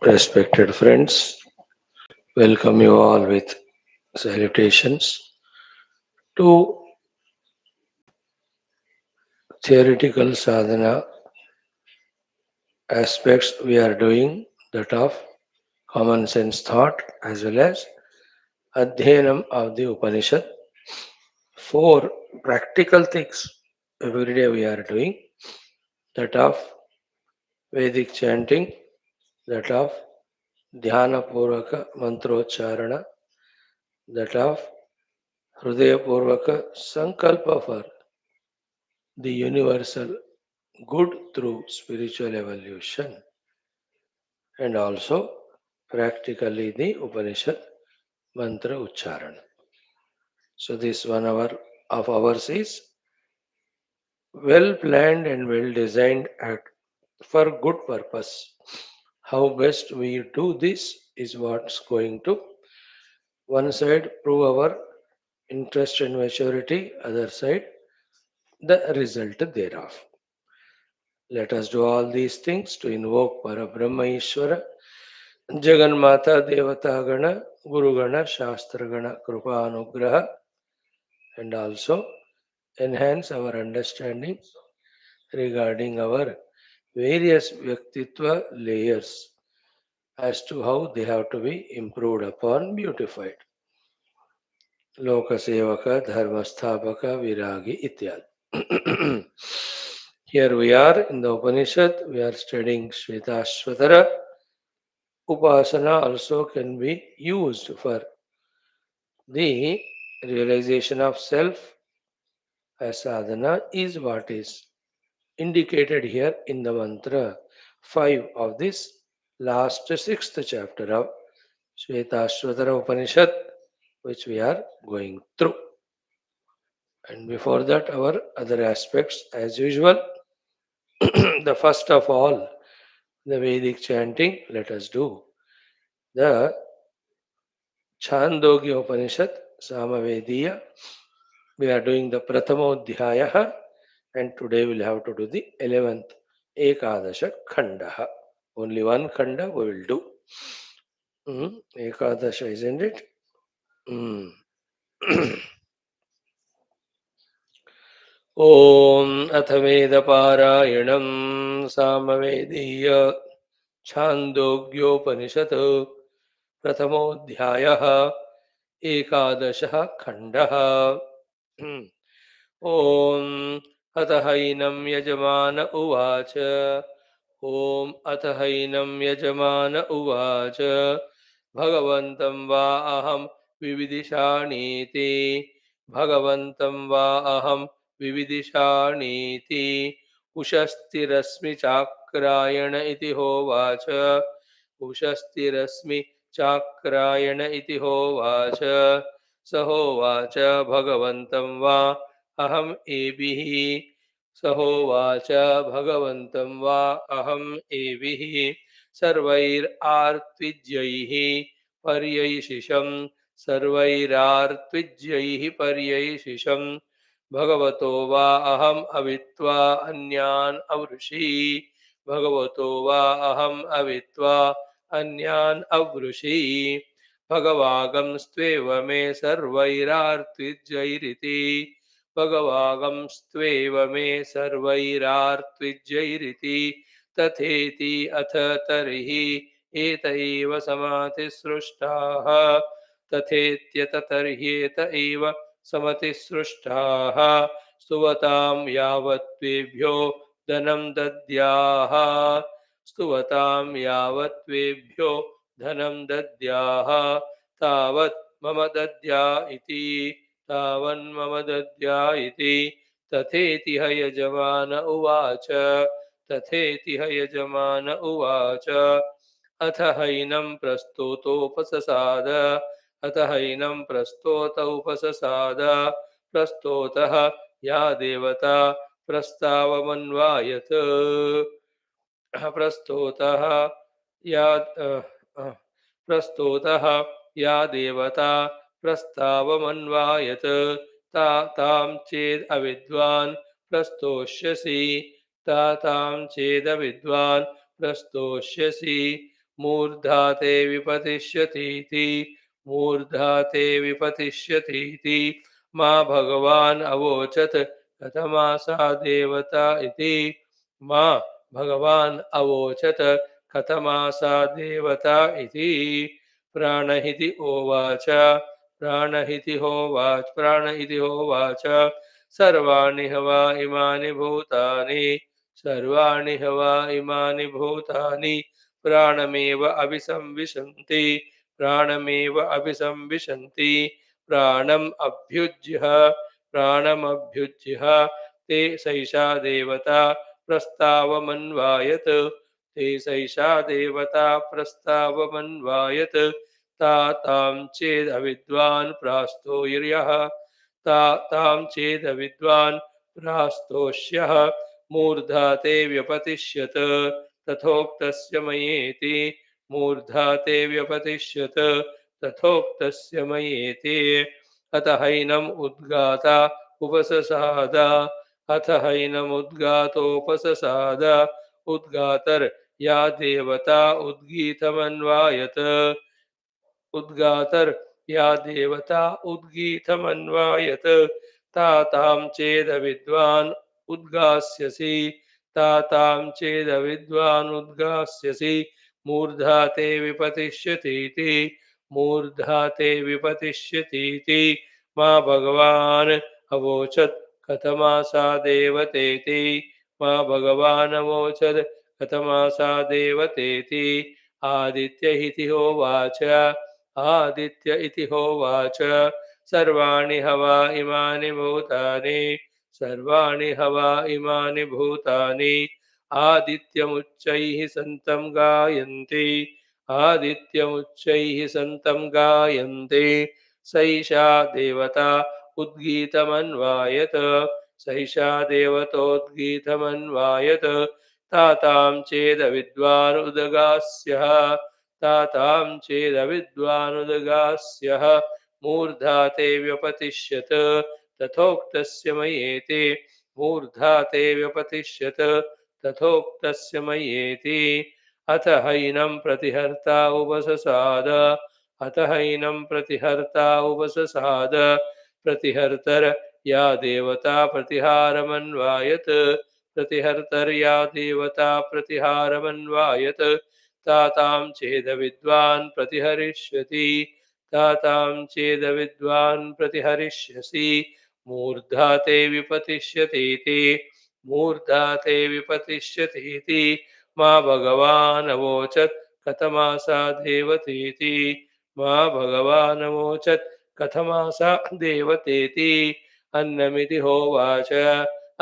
Respected friends, welcome you all with salutations to theoretical sadhana aspects we are doing that of common sense thought as well as Adhyanam of the Upanishad. Four practical things every day we are doing that of Vedic chanting, that of Dhyana Purvaka Mantrocharana, that of Hridaya Purvaka Sankalpa for the universal good through spiritual evolution, and also practically the Upanishad mantra Ucharan. So, this 1 hour of ours is well planned and well designed act for good purpose. How best we do this is what's going to one side prove our interest and maturity, other side the result thereof. Let us do all these things to invoke Parabrahma Ishvara Jaganmata Devatagana, Gurugana, Shastragana, Krupanugraha, and also enhance our understanding regarding our various Vyaktitva layers as to how they have to be improved upon, beautified. Lokasevaka, Dharmasthapaka, Viragi, Ityad. Here we are in the Upanishad, we are studying Shwethashwathara. Upasana also can be used for the realization of self as sadhana is what is indicated here in the mantra 5 of this last sixth chapter of Shwethashwathara Upanishad, which we are going through. And before that, our other aspects, as usual, the first of all, the Vedic chanting, let us do the Chandogya Upanishad, Samavediya. We are doing the Prathamodhyaya, and today we'll have to do the 11th Ekadasha Khandaha. Only one Khanda we will do. Ekadasha, isn't it? Mm. ॐ अथ वेदपारायणं सामवेदीय छान्दोग्योपनिषत् प्रथमोऽध्यायः एकादशः खण्डः ॐ अथ हैनं यजमान उवाच ॐ अथ हैनं यजमान उवाच भगवन्तं वा अहं विविदिषाणीति भगवन्तं वा अहं विविदिषाणीति उषस्तिरस्मि चाक्रायण इति होवाच उषस्तिरस्मि चाक्रायण इति होवाच स होवाच भगवन्तं वा अहम् एभिः स होवाच भगवन्तं वा अहम् एभिः सर्वैरार्त्विज्यैः पर्यैशिषं सर्वैरार्त्विज्यैः पर्यैशिषं भगवतो वा अहम् अवित्वा अन्यान् अवृषि भगवतो वा अहम् अवित्वा अन्यान् अवृषि भगवागंस्त्वेव मे सर्वैरार्त्विज्यैरिति भगवागंस्त्वेव मे सर्वैरार्त्विज्यैरिति तथेति अथ तर्हि एत एव समातिसृष्टाः तथेत्यत तर्ह्येत एव समतिसृष्टाः स्तुवतां यावत्त्वेभ्यो धनं दद्याः स्तुवतां यावत्त्वेभ्यो धनं दद्याः तावत् मम दद्या इति तावन्मम दद्या इति तथेति ह यजमान उवाच तथेति ह यजमान उवाच अथ हैनं प्रस्तोतोपससाद अथ हैनं प्रस्तोत उपससाद प्रस्तोतः या देवता प्रस्तावमन्वायत् प्रस्तोतः या प्रस्तोतः या देवता प्रस्तावमन्वायत् तां चेद् अविद्वान् प्रस्तोष्यसि तां चेदविद्वान् प्रस्तोष्यसि मूर्धा ते विपतिष्यतीति मूर्धा ते विपतिष्यतीति मां भगवान् अवोचत् कथमासा देवता इति मां भगवान् अवोचत् कथमासा देवता इति प्राणहिति होवाच प्राण इति होवाच सर्वाणि हवा इमानि भूतानि सर्वाणि हवा इमानि भूतानि प्राणमेव अभिसंविशन्ति प्राणमेव अभिसंविशन्ति प्राणमभ्युज्य ते सैषा देवता प्रस्तावमन्वायत ते सैषा देवता प्रस्तावमन्वायत ता तां चेदविद्वान् प्रास्तोर्यः ता तां चेदविद्वान् प्रास्तोष्यः मूर्धा ते व्यपतिष्यत तथोक्तस्य मयेति मूर्धा ते व्यपतिष्यत तथोक्तस्य मयेति अत हैनम् उद्गाता उपससाद अथ हैनमुद्गातोपससाद उद्गातर या देवता उद्गीतमन्वायत उद्गातर या देवता उद्गीतमन्वायत तातां चेदविद्वान् उद्गास्यसि तातां चेदविद्वान् उद्गास्यसि मूर्धा ते विपतिष्यतीति मूर्धा ते विपतिष्यतीति मा भगवान् अवोचत् कथमासा देवतेति मा भगवान् अवोचत् कथमासा देवतेति आदित्य इति होवाच आदित्य इति होवाच सर्वाणि हवा इमानि भूतानि सर्वाणि हवा इमानि भूतानि आदित्यमुच्चैः सन्तं गायन्ति आदित्यमुच्चैः सन्तं गायन्ति सैषा देवता उद्गीतमन्वायत सैषा देवतोद्गीतमन्वायत तातां चेदविद्वान् उदगास्यः तातां चेदविद्वानुदगास्यः मूर्धा ते व्यपतिष्यत तथोक्तस्य मयेति मूर्धा ते व्यपतिष्यत तथोक्तस्य मयेति अथ हैनं प्रतिहर्ता उपससाद अथ हैनं प्रतिहर्ता उपससाद प्रतिहर्तर या देवता प्रतिहारमन्वायत प्रतिहर्तर या देवता प्रतिहारमन्वायत तातां चेदविद्वान् प्रतिहरिष्यति तातां चेदविद्वान् प्रतिहरिष्यसि मूर्धा ते विपतिष्यतीति मूर्धा ते विपतिष्यतीति मा भगवान् अवोचत् कथमासा देवतीति मा भगवान् अवोचत् कथमासा देवतेति अन्नमिति होवाच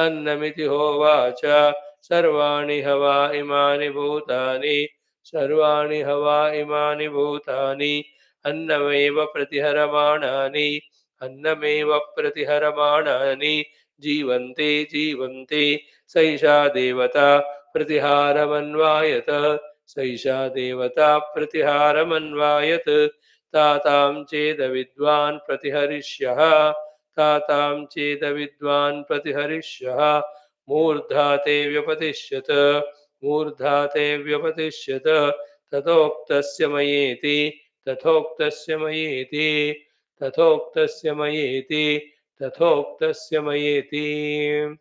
अन्नमिति होवाच सर्वाणि हवा इमानि भूतानि सर्वाणि हवा इमानि भूतानि अन्नमेव प्रतिहरमाणानि अन्नमेव प्रतिहरमाणानि जीवन्ति जीवन्ति सैषा देवता प्रतिहारमन्वायत सैषा देवता प्रतिहारमन्वायत तातां चेदविद्वान् प्रतिहरिष्यः तातां चेदविद्वान् प्रतिहरिष्यः मूर्धा ते व्यपतिष्यत मूर्धा ते व्यपतिष्यत तथोक्तस्य मयेति तथोक्तस्य मयेति तथोक्तस्य मयेति तथोक्तस्य मयेति.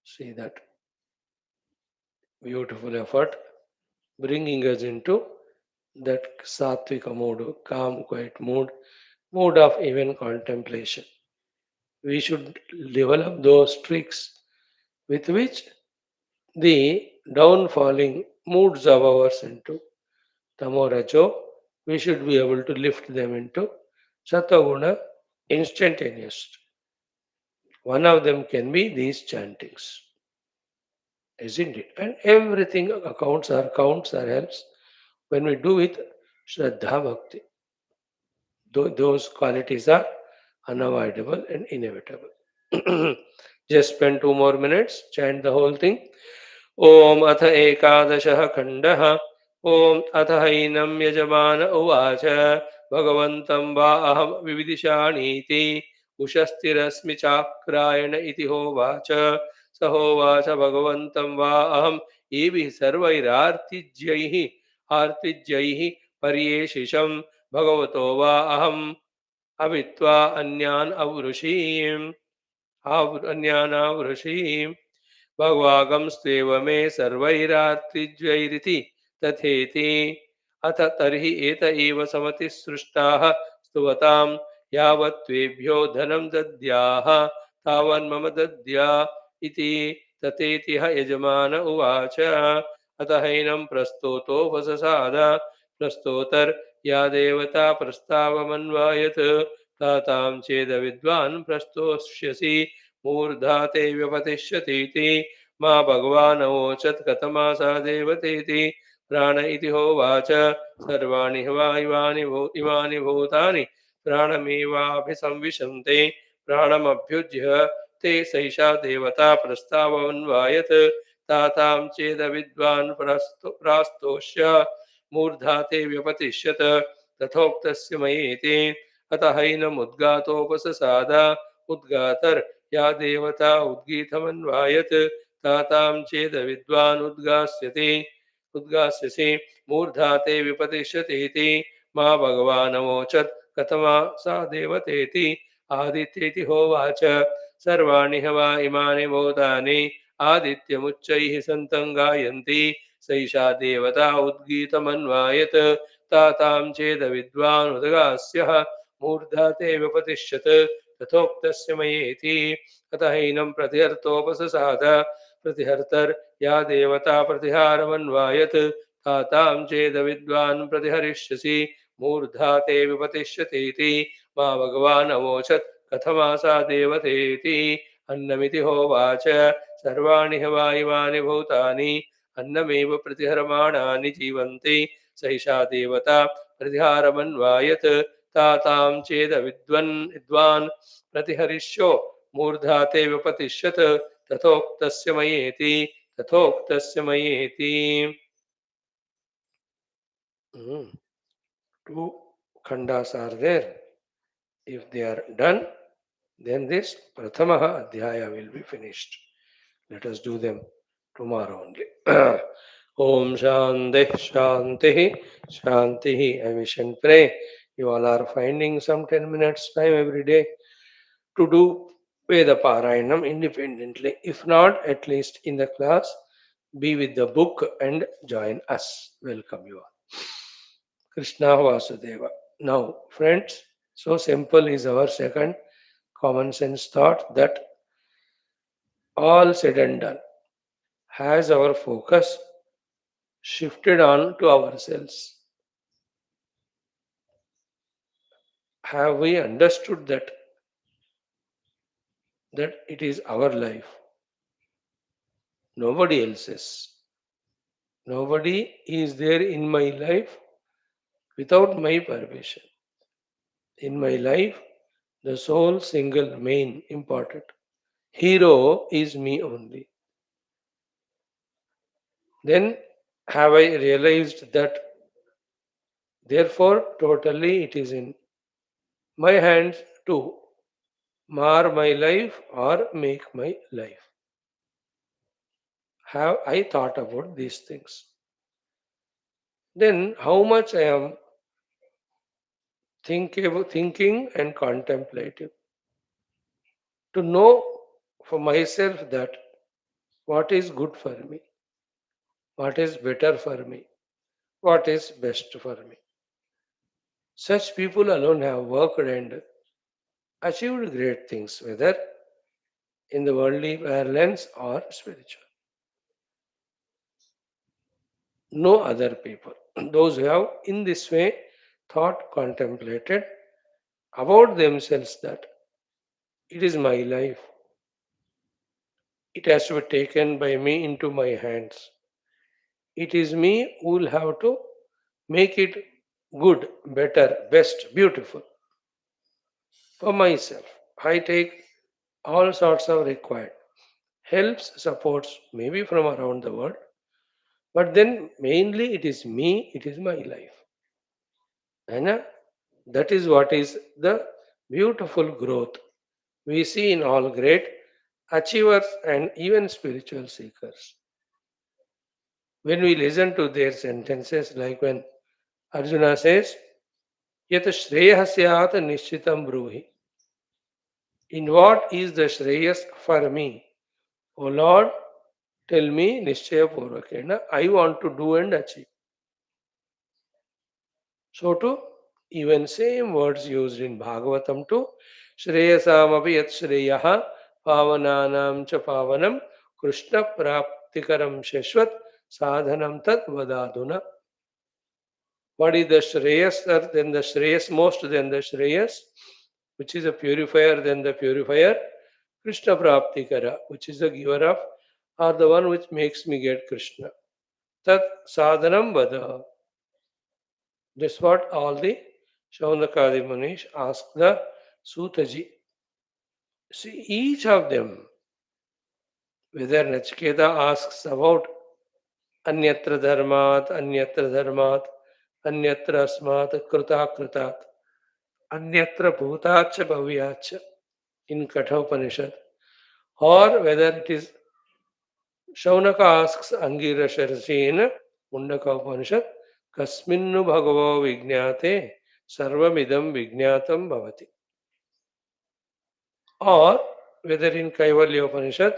See that beautiful effort bringing us into that sattvika mood, calm, quiet mood of even contemplation. We should develop those tricks with which the downfalling moods of ours into Tamorajo, we should be able to lift them into Sataguna instantaneous. One of them can be these chantings, isn't it? And everything counts or helps when we do with Shraddha Bhakti. Those qualities are unavoidable and inevitable. Just spend 2 more minutes, chant the whole thing. ॐ अथ एकादशः खण्डः ॐ अथ हैनं यजमान उवाच भगवन्तं वा अहं विविदिषाणीति उषस्तिरस्मि चाक्रायण इति होवाच सहोवाच भगवन्तं वा अहम् एभिः सर्वैरार्तिज्यैः आर्तिज्यैः पर्येषिषं भगवतो वा अहम् अवित्वा अन्यान् अवृषीम् अन्यानावृषीम् भगवागंस्त्वेव मे सर्वैरार्तिज्वैरिति तथेति अथ तर्हि एत एव समतिसृष्टाः स्तुवतां यावत्त्वेभ्यो धनं दद्याः तावन्मम दद्या इति तथेति ह यजमान उवाच अत हैनं प्रस्तोतोपससाद प्रस्तोतर् या देवता प्रस्तावमन्वायत् तातां चेदविद्वान् प्रस्तोष्यसि मूर्धा ते व्यपतिष्यतीति मा भगवानवोचत् कथमासा देवतेति प्राण इति होवाच सर्वाणि हि वा इमानि भूतानि प्राणमेवाभिसंविशन्ते प्राणमभ्युज्य ते सैषा देवता प्रस्तावन्वायत् तातां चेदविद्वान् प्रास्तोष्य मूर्धा ते व्यपतिष्यत तथोक्तस्य मयेति अत हैनमुद्गातोपससाद उद्गातर् या देवता उद्गीतमन्वायत् तातां चेदविद्वान् उद्गास्यसि मूर्धा ते विपतिष्यतीति मा भगवानवोचत् कथमा सा देवतेति आदित्येति होवाच सर्वाणि ह वा इमानि भूतानि आदित्यमुच्चैः सन्तं गायन्ति सैषा देवता उद्गीतमन्वायत् तातां चेदविद्वान् उद्गास्यः मूर्धा ते व्यपतिष्यत् तथोक्तस्य मयेति अत हैनं प्रतिहर्तोपससाद प्रतिहर्तर् या देवता प्रतिहारमन्वायत् तातां चेदविद्वान् प्रतिहरिष्यसि मूर्धा ते विपतिष्यतीति मा भगवान् अवोचत् कथमासा देवतेति अन्नमिति होवाच सर्वाणि ह वा इमानि भूतानि अन्नमेव प्रतिहरमाणानि जीवन्ति सैषा देवता प्रतिहारमन्वायत् तातां विद्वान् प्रतिहरिष्यो मूर्धा ते व्यपतिष्यत् तथोक्तस्य मयेति तथोक्तस्य मयेति Two khandas are there. If they are done, then this Prathamaha Adhyaya will be finished. Let us do them tomorrow only. Om Shanti Shanti Shanti. I wish and pray you all are finding some 10 minutes time every day to do Veda Parayanam independently. If not, at least in the class, be with the book and join us. Welcome you all. Krishna Vasudeva. Now, friends, so simple is our second common sense thought that all said and done has our focus shifted on to ourselves. Have we understood that it is our life, nobody else's? Nobody is there in my life without my permission. In my life, the sole, single, main, important hero is me only. Then have I realized that therefore totally it is in my hands to mar my life or make my life? Have I thought about these things? Then how much I am thinking and contemplative to know for myself that what is good for me, what is better for me, what is best for me. Such people alone have worked and achieved great things, whether in the worldly parlance or spiritual. No other people. Those who have in this way thought, contemplated about themselves that it is my life, it has to be taken by me into my hands. It is me who will have to make it good, better, best, beautiful for myself. I take all sorts of required helps, supports, maybe from around the world, but then mainly it is me, it is my life. And that is what is the beautiful growth we see in all great achievers, and even spiritual seekers. When we listen to their sentences, like when Arjuna says, Yat Shreya Syat Nishchitam Bruhi. In what is the Shreyas for me? O Lord, tell me Nishchaya Purvakena. I want to do and achieve. So too, even same words used in Bhagavatam too. Shreyasam api yat shreyaha pavananam cha pavanam Krishna praptikaram sheshvat sadhanam tat vadaduna. What is the Shreyas then the Shreyas most than the Shreyas? Which is a purifier than the purifier? Krishna praptikara, which is the giver of, or the one which makes me get Krishna. Tat sadhanam vada. That's what all the Shaunakadi Munish ask the Sutaji. See, each of them, whether Nachiketa asks about Anyatra Dharmat, Anyatra Asmat, Kruta Krutat, Anyatra Bhutacha Bhavyacha in Kathopanishad, or whether it is Shaunaka asks Angirasha Rishi in Mundaka Upanishad, Kasminnu Bhagavo Vijnate Sarvamidam Vijnatam Bhavati. Or whether in Kaivalya Upanishad,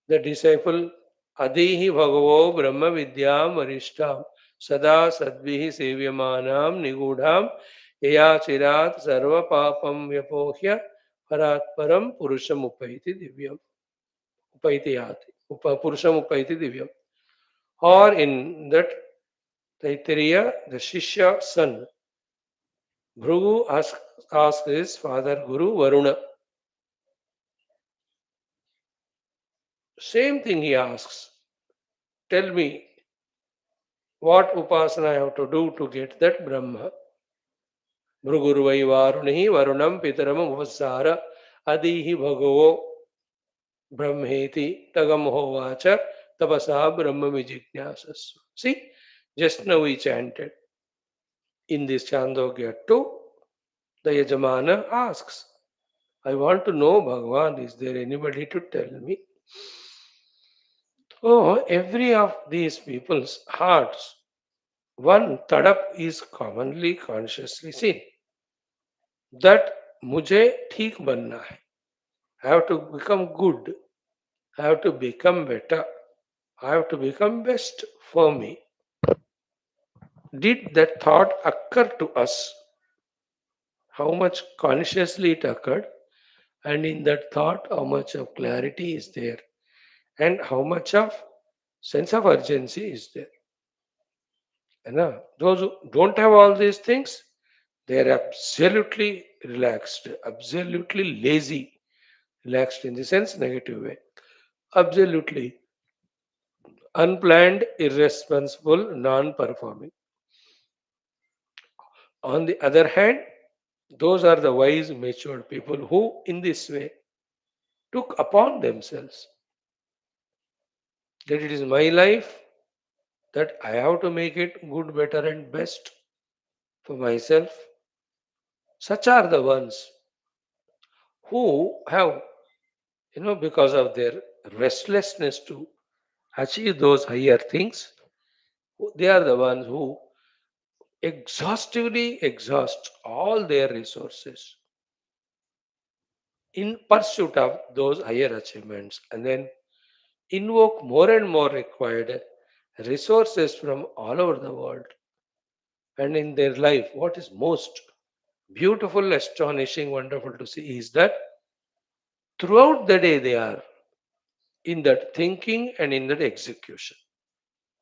the disciple Adihi Bhagavo Brahma Vidyam Varishtam Sada Sadvihi Sevyamanam Nigudham Yaya Chirat Sarva Papam Vyapohya Paratparam Purusham Upaiti Divyam Upaiti Yati Purusham Upaiti Divyam. Or in that Taittiriya, the Shishya son Bhrugu asks his father Guru Varuna. Same thing he asks. Tell me what upasana I have to do to get that Brahma. Bhrugurvai Varunihi Varunam Pitaram Upasara Adihi Bhagavo Brahmeti Tagam Hovacha Tapasa Brahma Vijijnasas. See, just now we chanted in this Chandogya 2, the Yajamana asks, I want to know Bhagavan, is there anybody to tell me? Oh, every of these people's hearts, one tadup is commonly consciously seen that मुझे ठीक बनना है. I have to become good. I have to become better. I have to become best for me. Did that thought occur to us? How much consciously it occurred? And in that thought, how much of clarity is there? And how much of sense of urgency is there? And those who don't have all these things, they are absolutely relaxed, absolutely lazy. Relaxed in the sense negative way. Absolutely unplanned, irresponsible, non performing. On the other hand, those are the wise, matured people who, in this way, took upon themselves that it is my life, that I have to make it good, better, and best for myself. Such are the ones who have, because of their restlessness to achieve those higher things, they are the ones who exhaustively exhaust all their resources in pursuit of those higher achievements and then invoke more and more required resources from all over the world. And in their life, what is most beautiful, astonishing, wonderful to see is that throughout the day they are in that thinking and in that execution.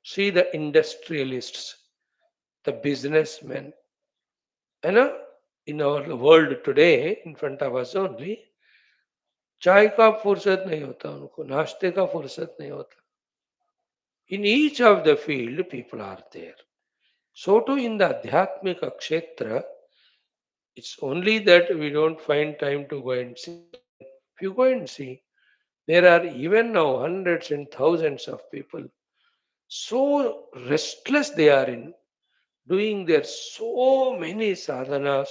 See the industrialists, the businessmen, and in our world today, in front of us only, चाय का फुर्सत नहीं होता उनको, नाश्ते का फुर्सत नहीं होता. In each of the field, people are there. So too in the Adhyatmika Kshetra, it's only that we don't find time to go and see. But then, if you go and see, there are even now hundreds and thousands of people. So restless they are in doing their so many sadhanas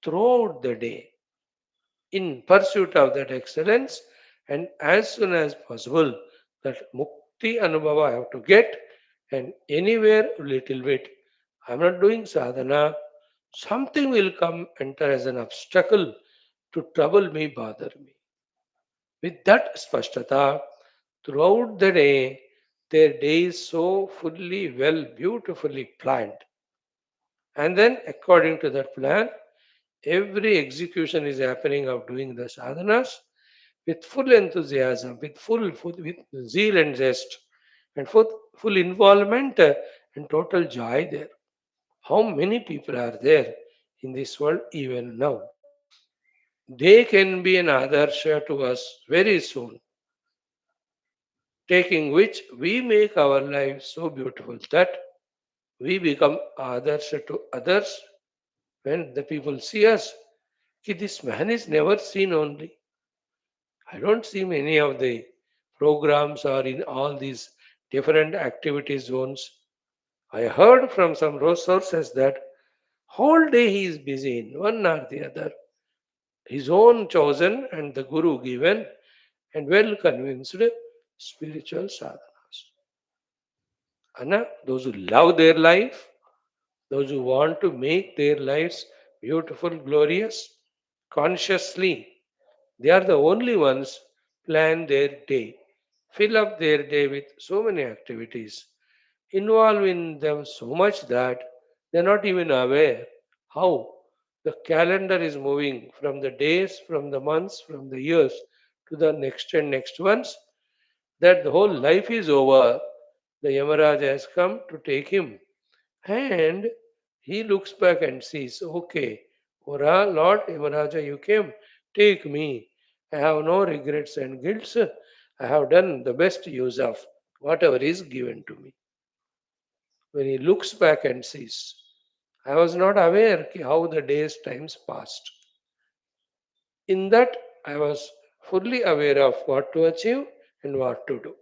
throughout the day in pursuit of that excellence and as soon as possible that mukti anubhava I have to get, and anywhere little bit I'm not doing sadhana, something will come enter as an obstacle to trouble me, bother me. With that spashtata, throughout the day, their day is so fully, well, beautifully planned. And then, according to that plan, every execution is happening of doing the sadhanas with full enthusiasm, with zeal and zest, and full involvement and total joy there. How many people are there in this world even now? They can be an adarsha to us very soon, taking which we make our lives so beautiful that we become adarsha to others when the people see us. Ki this man is never seen only. I don't see many of the programs or in all these different activity zones. I heard from some sources that whole day he is busy in one or the other, his own chosen and the guru given and well convinced spiritual sadhanas. Anna, those who love their life, those who want to make their lives beautiful, glorious, consciously, they are the only ones plan their day, fill up their day with so many activities, involve in them so much that they're not even aware how the calendar is moving from the days, from the months, from the years to the next and next ones, that the whole life is over. The Yamaraj has come to take him, and he looks back and sees, okay, Ora, Lord Yamaraja, you came, take me. I have no regrets and guilts. I have done the best use of whatever is given to me. When he looks back and sees, I was not aware how the days times passed. In that, I was fully aware of what to achieve and what to do.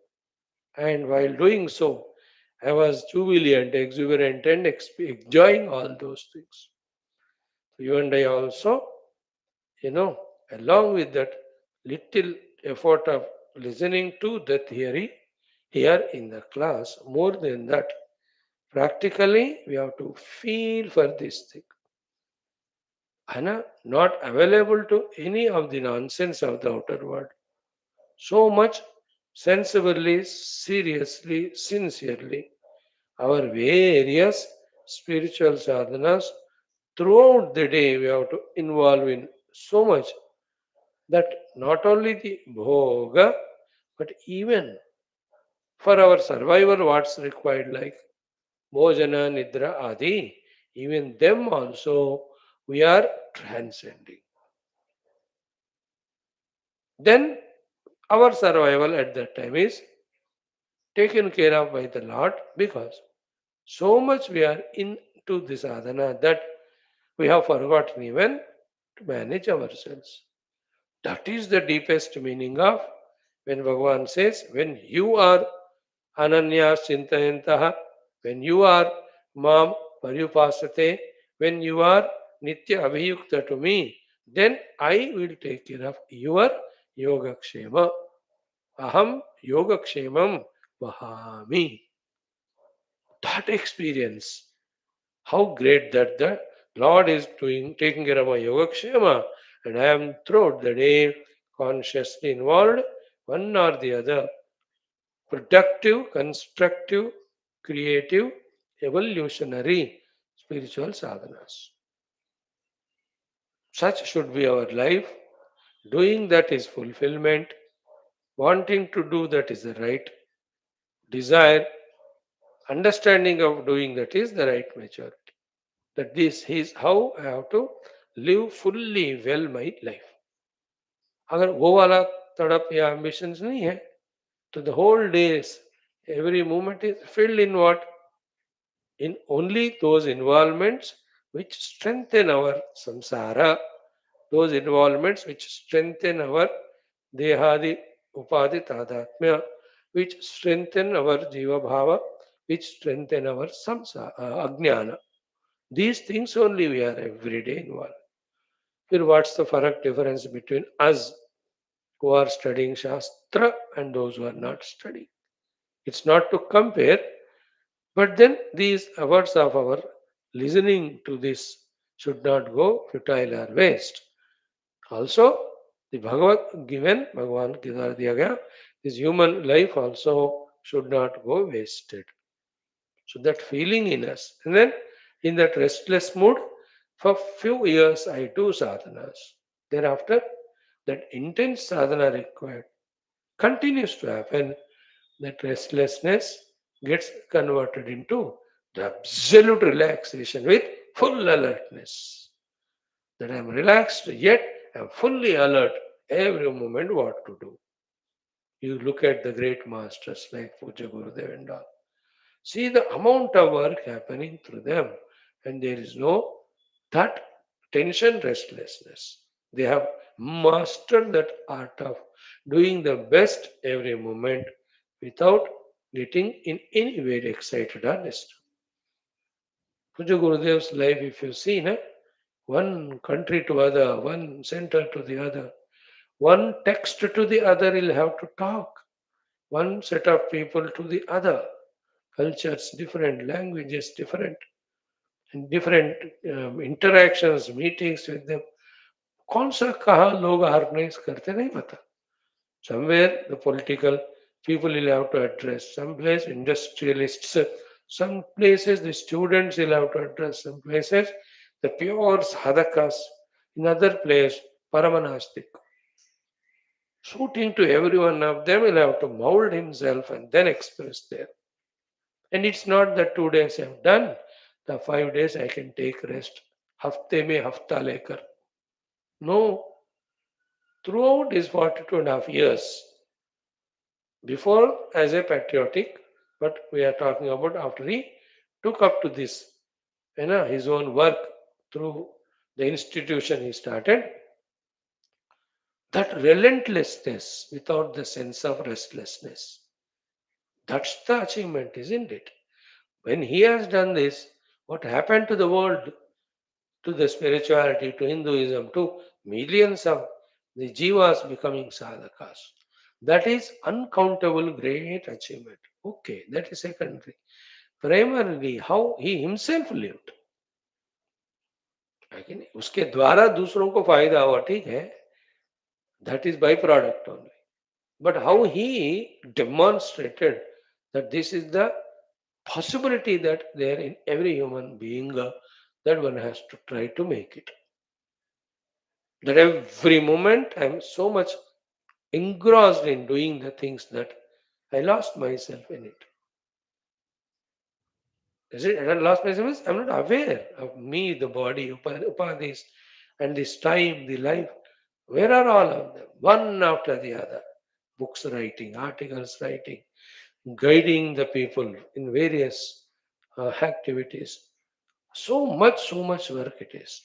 And while doing so, I was jubilant, exuberant, and enjoying all those things. You and I also, you know, along with that little effort of listening to the theory here in the class, more than that, practically we have to feel for this thing. And not available to any of the nonsense of the outer world. So much sensibly, seriously, sincerely, our various spiritual sadhanas throughout the day we have to involve in so much that not only the bhoga but even for our survival what's required like bhojana nidra adi, even them also we are transcending. Then our survival at that time is taken care of by the Lord because so much we are into this sadhana that we have forgotten even to manage ourselves. That is the deepest meaning of when Bhagavan says, when you are ananya chintayantaha, when you are mam paryupasate, when you are nitya abhiyukta to me, then I will take care of your yogakshema. Aham yogakshemam vahami. That experience, how great that the Lord is doing, taking care of my yogakshema, and I am throughout the day consciously involved, one or the other, productive, constructive, creative, evolutionary spiritual sadhanas. Such should be our life. Doing that is fulfillment. Wanting to do that is the right desire. Understanding of doing that is the right maturity. That this is how I have to live fully well my life. अगर वो वाला तड़प या ambitions नहीं है तो the whole days every moment is filled in what, in only those involvements which strengthen our samsara, those involvements which strengthen our dehadi upadi tadatmya, which strengthen our jiva bhava, which strengthen our ajnana. These things only we are every day involved. Here, what's the farak difference between us who are studying Shastra and those who are not studying. It's not to compare, but then these hours of our listening to this should not go futile or waste. Also, the Bhagavad given, Bhagavan के द्वारा दिया गया, this human life also should not go wasted. So that feeling in us. And then in that restless mood, for few years I do sadhanas. Thereafter, that intense sadhana required continues to happen. That restlessness gets converted into the absolute relaxation with full alertness. That I am relaxed, yet I am fully alert every moment what to do. You look at the great masters like Puja Gurudev and all. See the amount of work happening through them, and there is no that tension, restlessness. They have mastered that art of doing the best every moment without getting in any way excited or disturbed. Puja Gurudev's life, if you see, one country to other, one center to the other, one text to the other, he'll have to talk. One set of people to the other, cultures different, languages different, and different interactions, meetings with them. कौन सा कहाँ लोग harmonize करते नहीं पता. Somewhere the political people will have to address. Some place industrialists. Some places the students will have to address. Some places the pure sadhakas. In other place paramanastic. Suiting to every one of them will have to mold himself and then express there. And it's not that 2 days I've done. The 5 days I can take rest. हफ्ते में हफ्ता लेकर. No, throughout his 42.5 years, before as a patriotic, but we are talking about after he took up to this, his own work through the institution he started, that relentlessness without the sense of restlessness. That's the achievement, isn't it? When he has done this, what happened to the world, to the spirituality, to Hinduism, to millions of the jivas becoming sadhakas? That is uncountable great achievement. Okay, that is secondary. Primarily, how he himself lived. है कि नहीं? उसके द्वारा दूसरों को फायदा हुआ, ठीक है, that is by product only. But how he demonstrated that this is the possibility that there in every human being, that one has to try to make it. That every moment I am so much engrossed in doing the things that I lost myself in it. Is it? And I lost myself means I'm not aware of me, the body, upadhis, and this time, the life. Where are all of them? One after the other. Books writing, articles writing, guiding the people in various activities. So much work it is.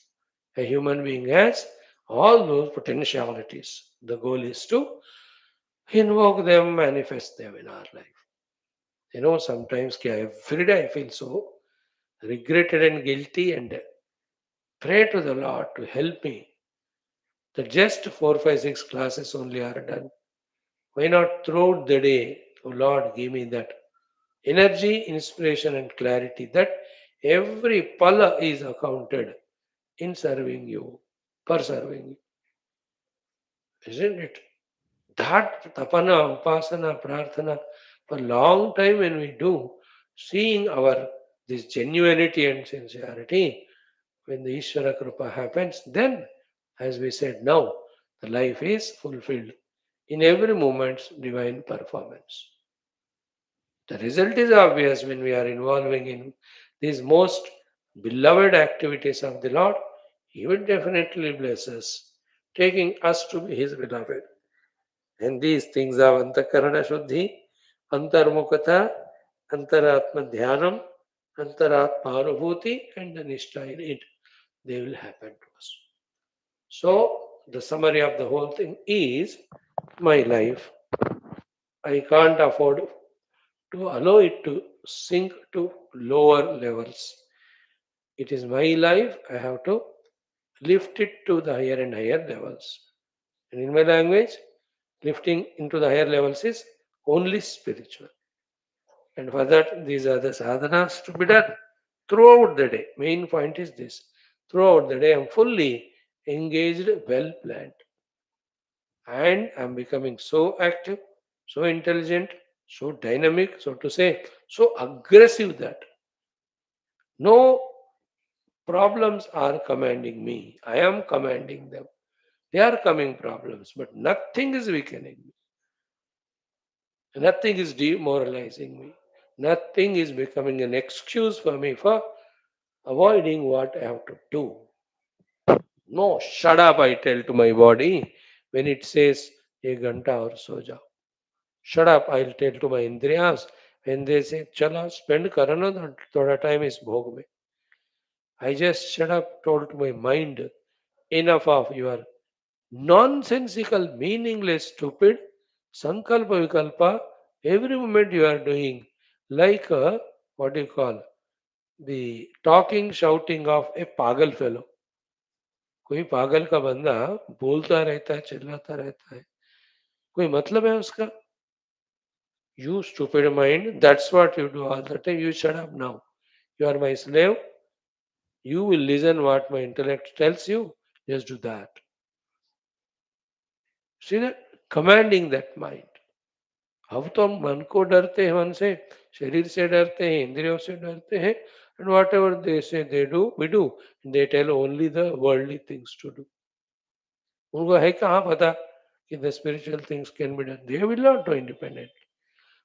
A human being has all those potentialities. The goal is to invoke them, manifest them in our life. Sometimes every day I feel so regretted and guilty and pray to the Lord to help me. That just 4, 5, 6 classes only are done. Why not throughout the day, oh Lord, give me that energy, inspiration, and clarity that every pala is accounted in serving you, for serving you. Isn't it? That tapana, upasana, prarthana, for long time when we do, seeing our this genuinity and sincerity, when the Ishvara Kripa happens, then, as we said now, the life is fulfilled in every moment's divine performance. The result is obvious when we are involving in these most beloved activities of the Lord. He will definitely bless us, taking us to be His beloved. And these things are Antakarana Shuddhi, Antarmukata, Antaratma Dhyanam, Antaratma Anubhuti, and the Nishtha in it. They will happen to us. So, the summary of the whole thing is my life. I can't afford to allow it to sink to lower levels. It is my life. I have to lift it to the higher and higher levels. And in my language, Lifting into the higher levels is only spiritual. And for that, these are the sadhanas to be done throughout the day. Main point is this. Throughout the day, I'm fully engaged, well planned. And I'm becoming so active, so intelligent, so dynamic, so to say, so aggressive that no problems are commanding me. I am commanding them. They are coming problems, but nothing is weakening me. Nothing is demoralizing me. Nothing is becoming an excuse for me for avoiding what I have to do. No, shut up, I tell to my body when it says, "Ek ghanta aur so jao." Shut up, I'll tell to my indriyas when they say, "Chala, spend karana thoda time is bhog mein." I just shut up, told to my mind, enough of your nonsensical, meaningless, stupid sankalpa vikalpa. Every moment you are doing like a, what do you call, the talking, shouting of a pagal fellow. कोई पागल का बंदा बोलता रहता है चिल्लाता रहता है कोई मतलब है उसका you stupid mind that's what you do all the time you shut up now you are my slave you will listen what my intellect tells you just do that see that commanding that mind अब तो हम मन को डरते हैं मन से शरीर से डरते हैं इंद्रियों से डरते हैं and whatever they say they do we do they tell only the worldly things to do उनको है कहाँ पता कि the spiritual things can be done they will not do independent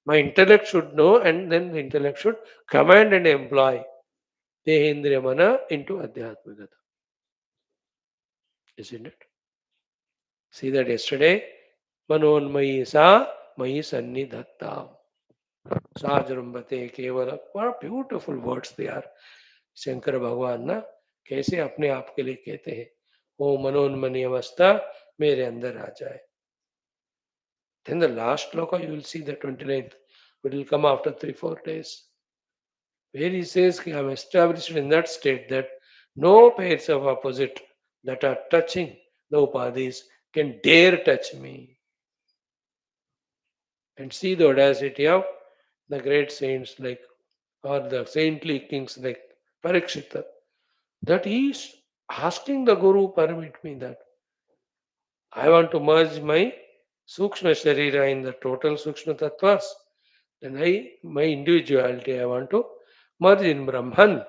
my intellect should know and then the intellect should command and employ Dehendriya mana into Adhyatmikata. Isn't it? See that yesterday? Manonmayi sa mayi sannidhatta. Sajrumbate kevala. What beautiful words they are. Shankar भगवान ना कैसे अपने आप के लिए कहते हैं ओ मनोन्मनी अवस्था मेरे अंदर आ जाए then the last sloka you will see the 29th it will come after 3-4 days where he says I am established in that state that no pairs of opposite that are touching the upadhis can dare touch me. And see the audacity of the great saints like or the saintly kings like Parikshita that he is asking the Guru permit me that I want to merge my Sukshma Sharira in the total Sukshma Tattvas. Then my individuality, I want to merge in Brahman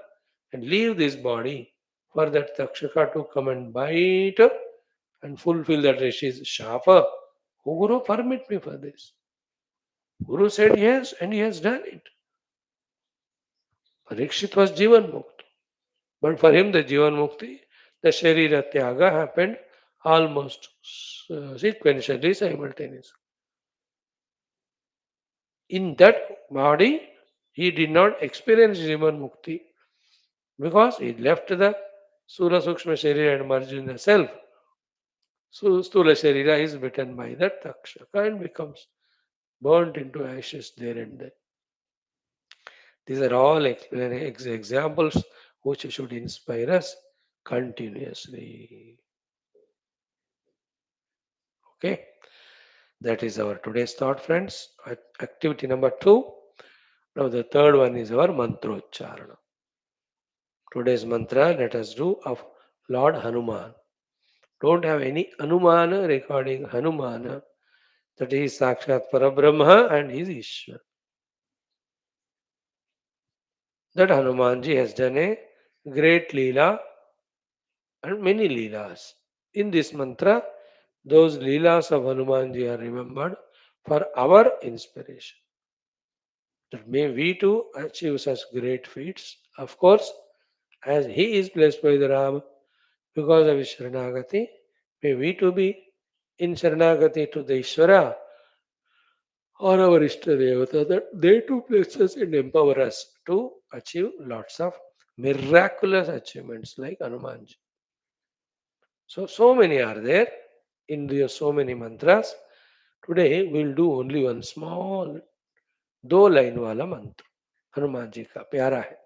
and leave this body for that Takshaka to come and bite and fulfill that Rishi's shapa. Oh, Guru, permit me for this. Guru said yes, and he has done it. Parikshit was Jivan Mukti. But for him, the Jivan Mukti, the Sharira Tyaga happened almost sequentially, simultaneously. In that body, he did not experience Jivan Mukti because he left the Sura Sukshma Sharira and merged in the self. So Stula Sharira is bitten by that Takshaka and becomes burnt into ashes there and then. These are all examples which should inspire us continuously. Okay, that is our today's thought, friends. Activity number 2. Now the third one is our mantrocharana. Today's mantra let us do of Lord Hanuman. Don't have any Anumana regarding Hanumana. That is Sakshat Parabrahma and his Ishwar. That Hanumanji has done a great Leela and many Leelas. In this mantra, those Leelas of Hanumanji are remembered for our inspiration. That may we too achieve such great feats. Of course, as he is blessed by the Ram because of his Sharanagati, may we too be in Sharanagati to the Ishvara or our Ishtadevata that they too bless us and empower us to achieve lots of miraculous achievements like Hanumanji. So many are there in the so many mantras. Today we'll do only one small दो line वाला मंत्र हनुमान जी का प्यारा है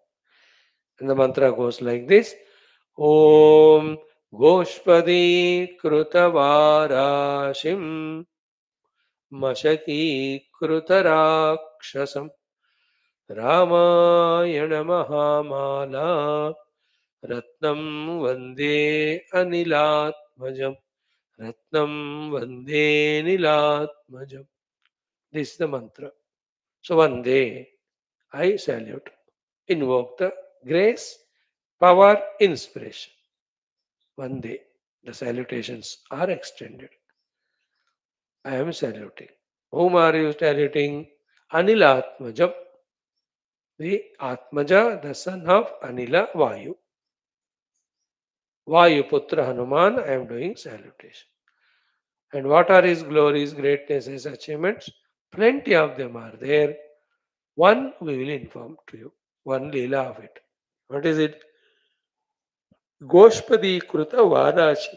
and the mantra goes like this Om Goshpadi Krutavarashim मशकीकृतराक्षसम् Ramayan महामाला रत्नं वन्दे अनिलात्मजम् रत्नं वन्दे नीलात्मजम्. This is the mantra. So one day I salute, invoke the grace, power, inspiration. One day the salutations are extended. I am saluting. Whom are you saluting? Anilatmajam, the Atmaja, the son of Anila Vayu. Vayu Putra Hanuman, I am doing salutation. And what are his glories, greatness, his achievements? Plenty of them are there. One we will inform to you. One Leela of it. What is it? Goshpadi Kruta Varashi.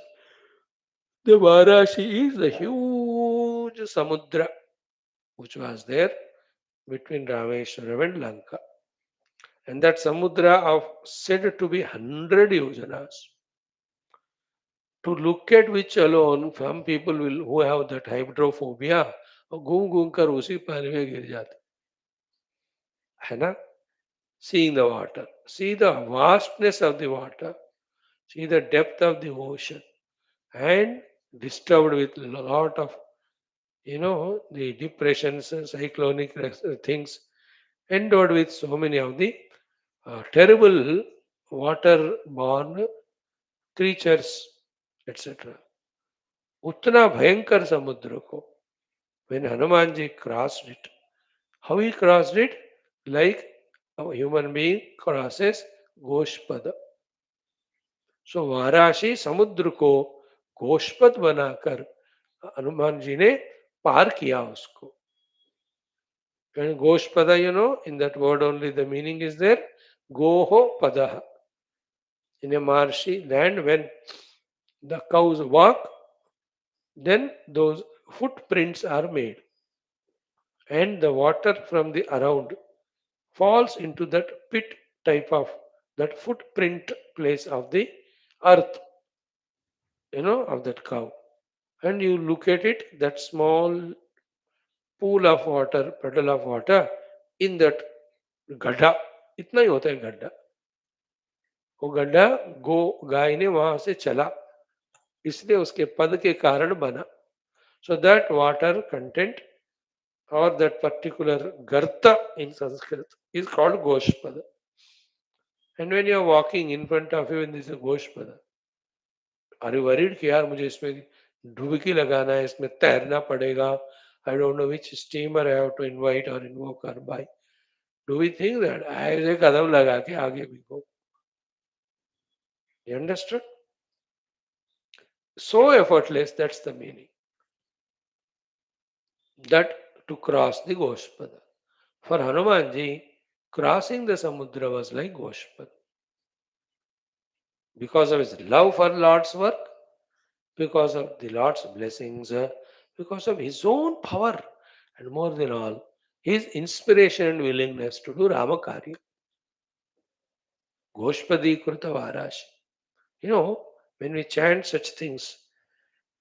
The Varashi is the huge Samudra which was there between Rameshwaram and Lanka. And that Samudra of said to be 100 yojanas. To look at which alone, some people will who have that hydrophobia, घूम घूम कर उसी पानी में गिर जाते है ना. Seeing the water, see the vastness of the water, see the depth of the ocean, and disturbed with a lot of the depressions, cyclonic things, endowed with so many of the terrible water-borne creatures, etc. उतना भयंकर समुद्र को when Hanumanji crossed it, how he crossed it? Like a human being crosses गोशपद. सो वाराणसी समुद्र को गोशपद बनाकर हनुमान जी ने पार किया उसको. And Goshpada, in that word only the meaning is there. Goho Padaha. In a marshy land, when the cows walk, then those footprints are made. And the water from the around falls into that pit type of that footprint place of the earth, of that cow. And you look at it, that small pool of water, puddle of water, in that गड्ढा इतना ही होता है गड्ढा. वो गड्ढा गाय ने वहां से चला इसलिए उसके पद के कारण बना. So that water content or that particular garta in Sanskrit is called Goshpada. And when you are walking in front of you, when this is a Goshpada, are you worried कि यार मुझे इसमें डुबकी लगाना है, इसमें तैरना पड़ेगा? I don't know which steamer I have to invite or invoke or buy. Do we think that ऐसे कदम लगा के आगे भी go? You understood? So effortless, that's the meaning. That to cross the Goshpada. For Hanumanji, crossing the Samudra was like Goshpada. Because of his love for Lord's work, because of the Lord's blessings, because of his own power, and more than all, his inspiration and willingness to do Ramakarya. Goshpadi Kruta Varashi. When we chant such things,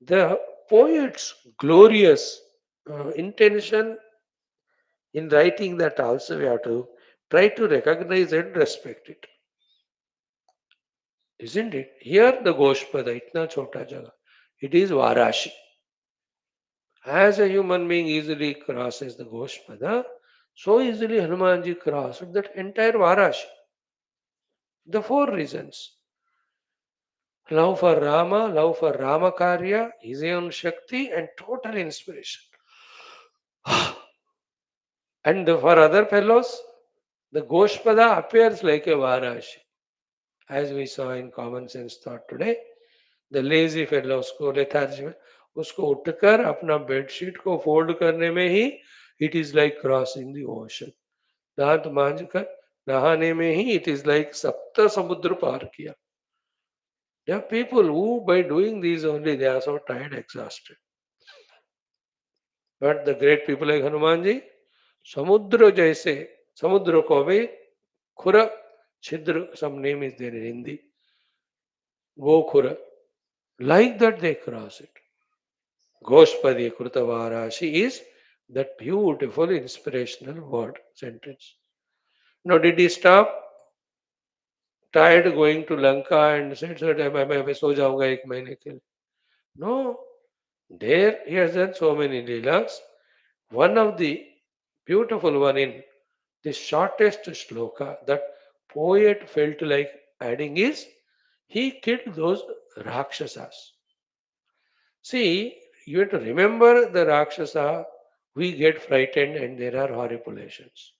the poet's glorious intention in writing that also we have to try to recognize and respect it. Isn't it? Here the Goshpada, itna chota jaga. It is Varashi. As a human being easily crosses the Goshpada, so easily Hanumanji crossed that entire Varashi. The four reasons. Love for Rama, love for Ramakarya, his own Shakti, and total inspiration. And for other fellows, the Goshpada appears like a Varashi. As we saw in common sense thought today, the lazy fellows को lethargy में उसको उठकर अपना bedsheet को fold करने में ही it is like crossing the ocean. दांत मांझ कर नहाने में ही it is like सप्त समुद्र पार किया. There are people who by doing these only they are so tired, exhausted. But the great people like Hanuman ji, समुद्र जैसे समुद्र को भी खुर छिद्र, some name is there in Hindi, गोखुर, like that they cross it. Goshpadi Krutavarashi is that beautiful inspirational word sentence. Now, did he stop tired going to Lanka and said, "Sir, मैं सो जाऊंगा एक महीने के लिए"? No, there he has done so many leelas. One of the beautiful one in the shortest shloka that poet felt like adding is he killed those rakshasas. See, you have to remember the rakshasa. We get frightened and there are horripilations.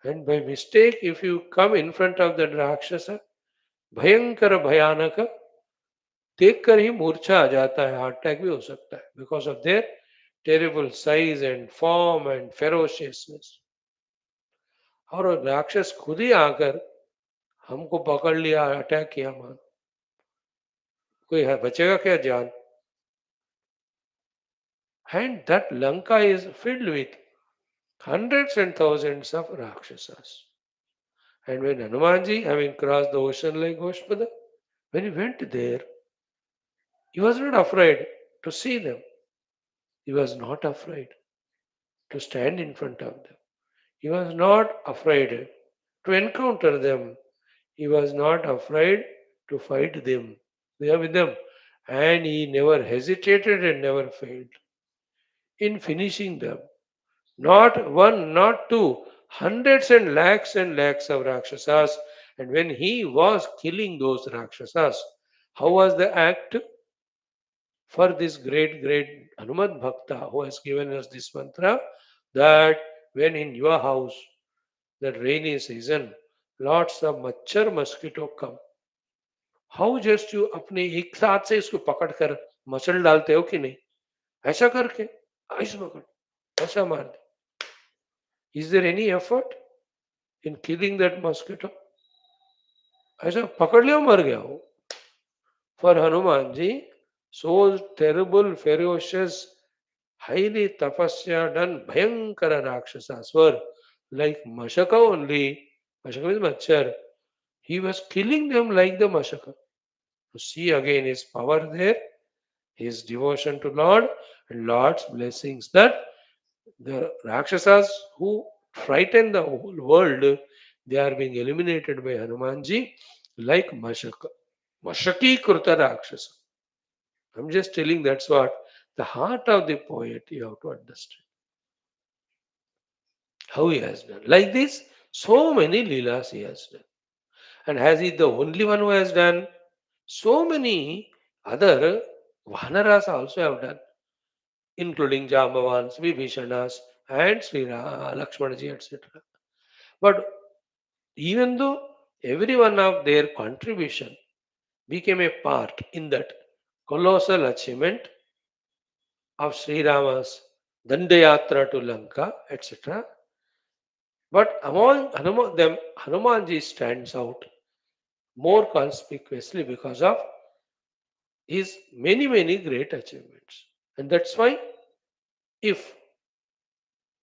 And by mistake, if you come in front of the rakshasa, भयंकर भयानक देखकर ही मूर्छा आ जाता है heart attack भी हो सकता है because of their terrible size and form and ferociousness और वो राक्षस खुद ही आकर हमको पकड़ लिया अटैक किया मान कोई है बचेगा क्या जान and that Lanka is filled with hundreds and thousands of rakshasas and when Hanumanji having crossed the ocean like Goshpada when he went there he was not afraid to see them he was not afraid to stand in front of them. He was not afraid to encounter them. He was not afraid to fight them. We are with them. And he never hesitated and never failed in finishing them. Not one, not two, hundreds and lakhs of Rakshasas. And when he was killing those Rakshasas, how was the act? For this great Hanuman Bhakta who has given us this mantra that when in your house that rainy season, lots of मच्छर mosquito come. How just you अपने एक साथ से इसको पकड़ कर muscle डालते हो कि नहीं ऐसा करके ऐसा पकड़ ऐसा मार दे Is there any effort in killing that mosquito? ऐसा पकड़ लिया मर गया वो For Hanuman ji, so terrible, ferocious, highly tapasya done Bhayankara Rakshasas were like Mashaka only. Mashaka means Machar. He was killing them like the Mashaka. To see again his power there, his devotion to Lord, and Lord's blessings that the Rakshasas who frighten the whole world, they are being eliminated by Hanumanji like Mashaka. Mashaki Kruta Rakshasa. I'm just telling that's what the heart of the poet you have to understand. How he has done. Like this, so many Leelas he has done. And has he the only one who has done? So many other Vanaras also have done, including Jambavans, Vibhishanas, and Sri Lakshmanaji, etc. But even though every one of their contribution became a part in that colossal achievement of Sri Rama's Dandayatra to Lanka, etc. But among them, Hanumanji stands out more conspicuously because of his many great achievements. And that's why, if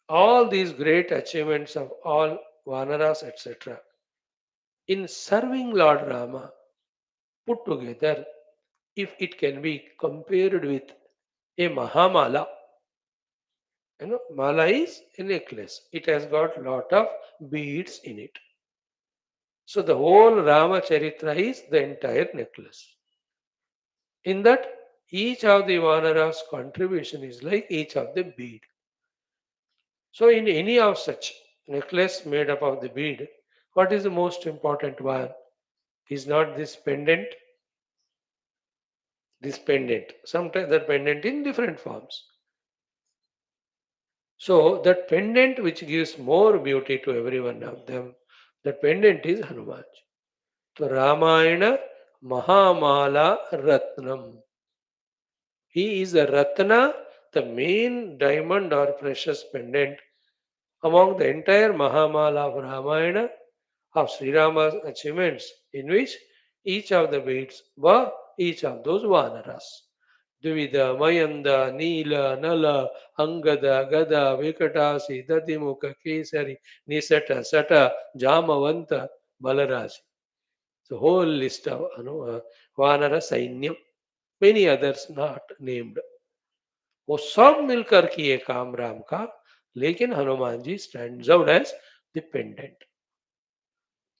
all these great achievements of all Vanaras, etc., in serving Lord Rama put together, if it can be compared with a Mahamala, Mala is a necklace. It has got lot of beads in it. So the whole Rama Charitra is the entire necklace. In that, each of the Vanaras' contribution is like each of the bead. So in any of such necklace made up of the bead, what is the most important one? Is not this pendant? This pendant. Sometimes that pendant in different forms. So that pendant which gives more beauty to every one of them, that pendant is Hanuman. So Ramayana Mahamala Ratnam. He is a Ratna, the main diamond or precious pendant among the entire Mahamala of Ramayana of Sri Rama's achievements, in which each of the beads were each of those Vanaras. Dvida, Mayanda, Nila, Nala, Angada, Gada, Vikatasi, Dadimuka, Kesari, Nisata, Sata, Jamavanta, Balaraji. The whole list of Vanara Sainyam, many others not named. वो सब मिलकर किए काम राम का, लेकिन Hanuman ji stands out as dependent.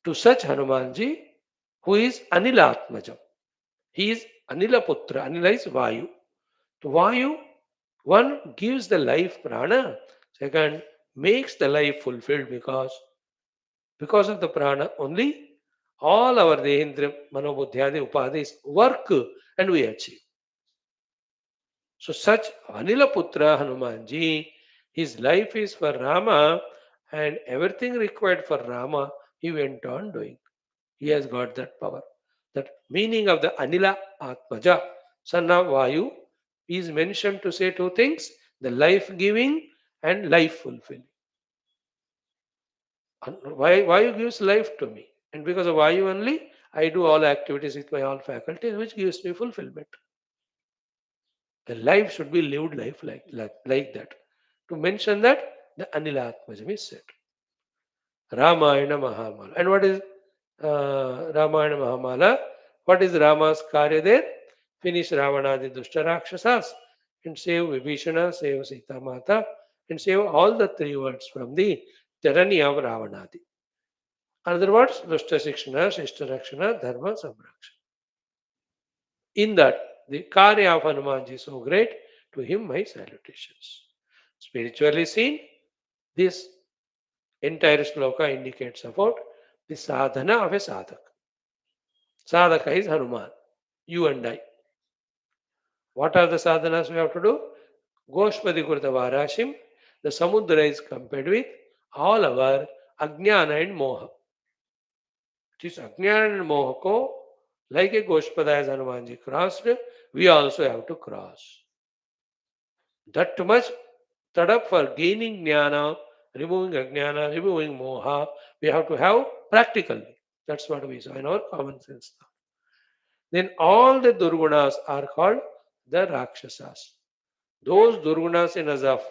To such Hanuman ji, who is अनिलात्मजम, he is Anil पुत्र. Anil is वायु. तो वायु, one gives the life prana, second makes the life fulfilled, because of the prana only all our dehendra manobuddhyadi upadhis work and we achieve. So such Anila Putra Hanumanji, his life is for Rama, and everything required for Rama he went on doing. He has got that power. That meaning of the Anila Atmaja, son of Vayu, is mentioned to say two things: the life giving and life fulfilling. Vayu gives life to me, and because of Vayu only, I do all activities with my all faculties, which gives me fulfillment. The life should be lived life like that. To mention that, the Anilatmajam is said. Ramayana Mahamala. And what is Ramayana Mahamala? What is Rama's karya there? Finish Ravanadi Dushta Rakshasas and save Vibhishana, save Sita Mata, and save all the three words from the tyranny of Ravanadi. In other words, Dushta Shikshana, Shishta Rakshana, Dharma Samrakshana. In that, the karya of Hanumanji is so great, to him my salutations. Spiritually seen, this entire sloka indicates about the sadhana of a sadhak. Sadhaka is Hanuman, you and I. What are the sadhanas we have to do? Goshpadi Kurta Varashim, the Samudra is compared with all our Ajnana and Moha. This Ajnana and Moha ko, like a Goshpada as Hanumanji crossed, we also have to cross. That much up for gaining jnana, removing ajnana, removing moha, we have to have practically. That's what we saw in our common sense. Then all the durgunas are called the rakshasas. Those durgunas in us of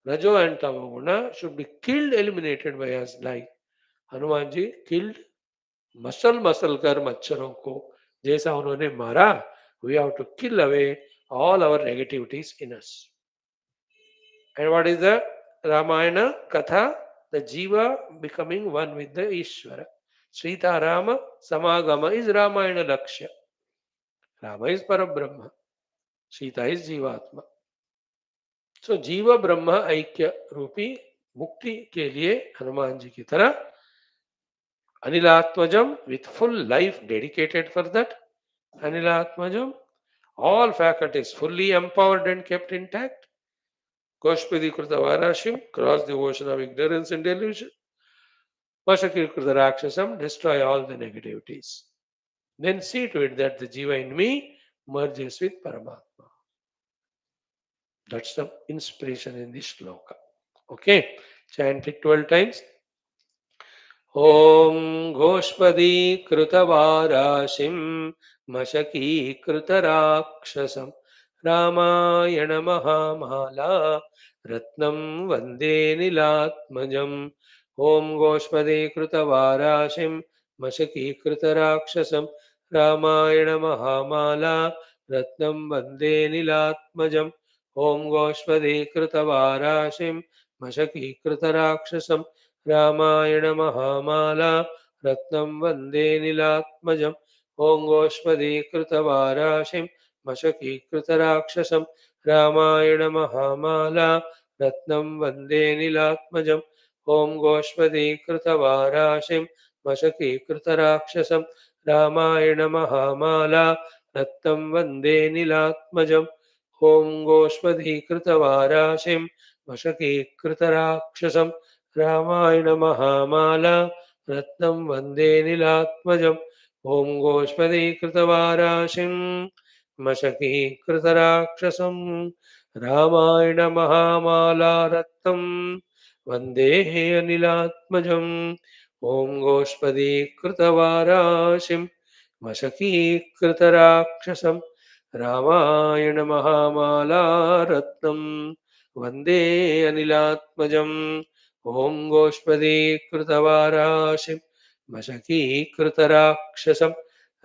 rajo and tamoguna should be killed, eliminated by us, like Hanumanji killed muscle कर मच्छरों को जैसा उन्होंने मारा. We have to kill away all our negativities in us. And what is the Ramayana Katha? The Jiva becoming one with the Ishvara. Sita Rama Samagama is Ramayana Lakshya. Rama is Parabrahma. Sita is Jivatma. So Jiva Brahma Aikya रूपी मुक्ति के लिए हनुमान जी की तरह Anilatmajam with full life dedicated for that. Anilatmajam, all faculties fully empowered and kept intact. Goshpadi Krita Varashim, cross the ocean of ignorance and delusion. Vashakir Krita Rakshasam, destroy all the negativities. Then see to it that the Jiva in me merges with Paramatma. That's the inspiration in this shloka. Okay, chant it 12 times. ॐ गोष्पदीकृतवाराशिं मशकीकृतराक्षसं रामायणमहामाला रत्नं वन्दे नीलात्मजम्. ॐ गोष्पदीकृतवाराशिं मशकीकृतराक्षसं रामायणमहामाला रत्नं वन्दे नीलात्मजम्. ॐ गोष्पदीकृतवाराशिं मशकीकृतराक्षसं रामायण महामाला रत्नं वन्दे नीलात्मजम्. ॐ गोष्पदीकृतवाराशिं मशकीकृतराक्षसं रामायण महामाला रत्नं वन्दे नीलात्मजम्. ॐ गोष्पदीकृतवाराशिं मशकीकृतराक्षसं रामायण महामाला रत्नं वन्दे नीलात्मजम्. ॐ गोष्पदीकृतवाराशिं मशकीकृतराक्षसं रामायण महामाला रत्नं वन्दे नीलात्मजम्. ॐ गोष्पदीकृतवाराशिं मशकीकृतराक्षसं रामायण महामाला रत्नं वन्दे नीलात्मजम्. ॐ गोष्पदीकृतवाराशिं मशकीकृतराक्षसं रामायण महामाला रत्नं वन्दे अनिलात्मजम्. ॐ गोष्पदीकृतवाराशिं मशकीकृतराक्षसं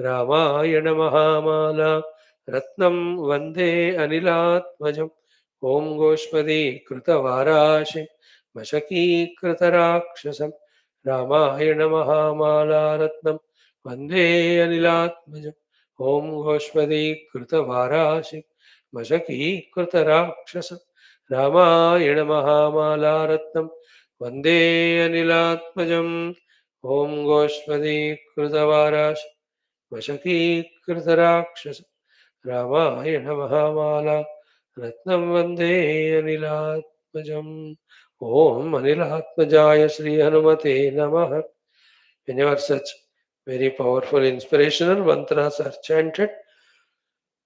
रामायण महामाला रत्नं वन्दे अनिलात्मजम् ॐ गोष्पदीकृतवाराशिं मशकीकृतराक्षसं रामायणमहामालारत्नं वन्दे अनिलात्मजम् ॐ गोष्पदीकृतवाराशिं मशकीकृतराक्षसं रामायणमहामालारत्नं वन्दे अनिलात्मजम् ॐ गोष्पदीकृतवाराशिं वशकीकृतराक्षसं रामायण महामाला रत्नं वन्दे अनिलात्मजम् ॐ अनिलात्मजाय श्री हनुमते नमः. Whenever such very powerful inspirational mantras are chanted,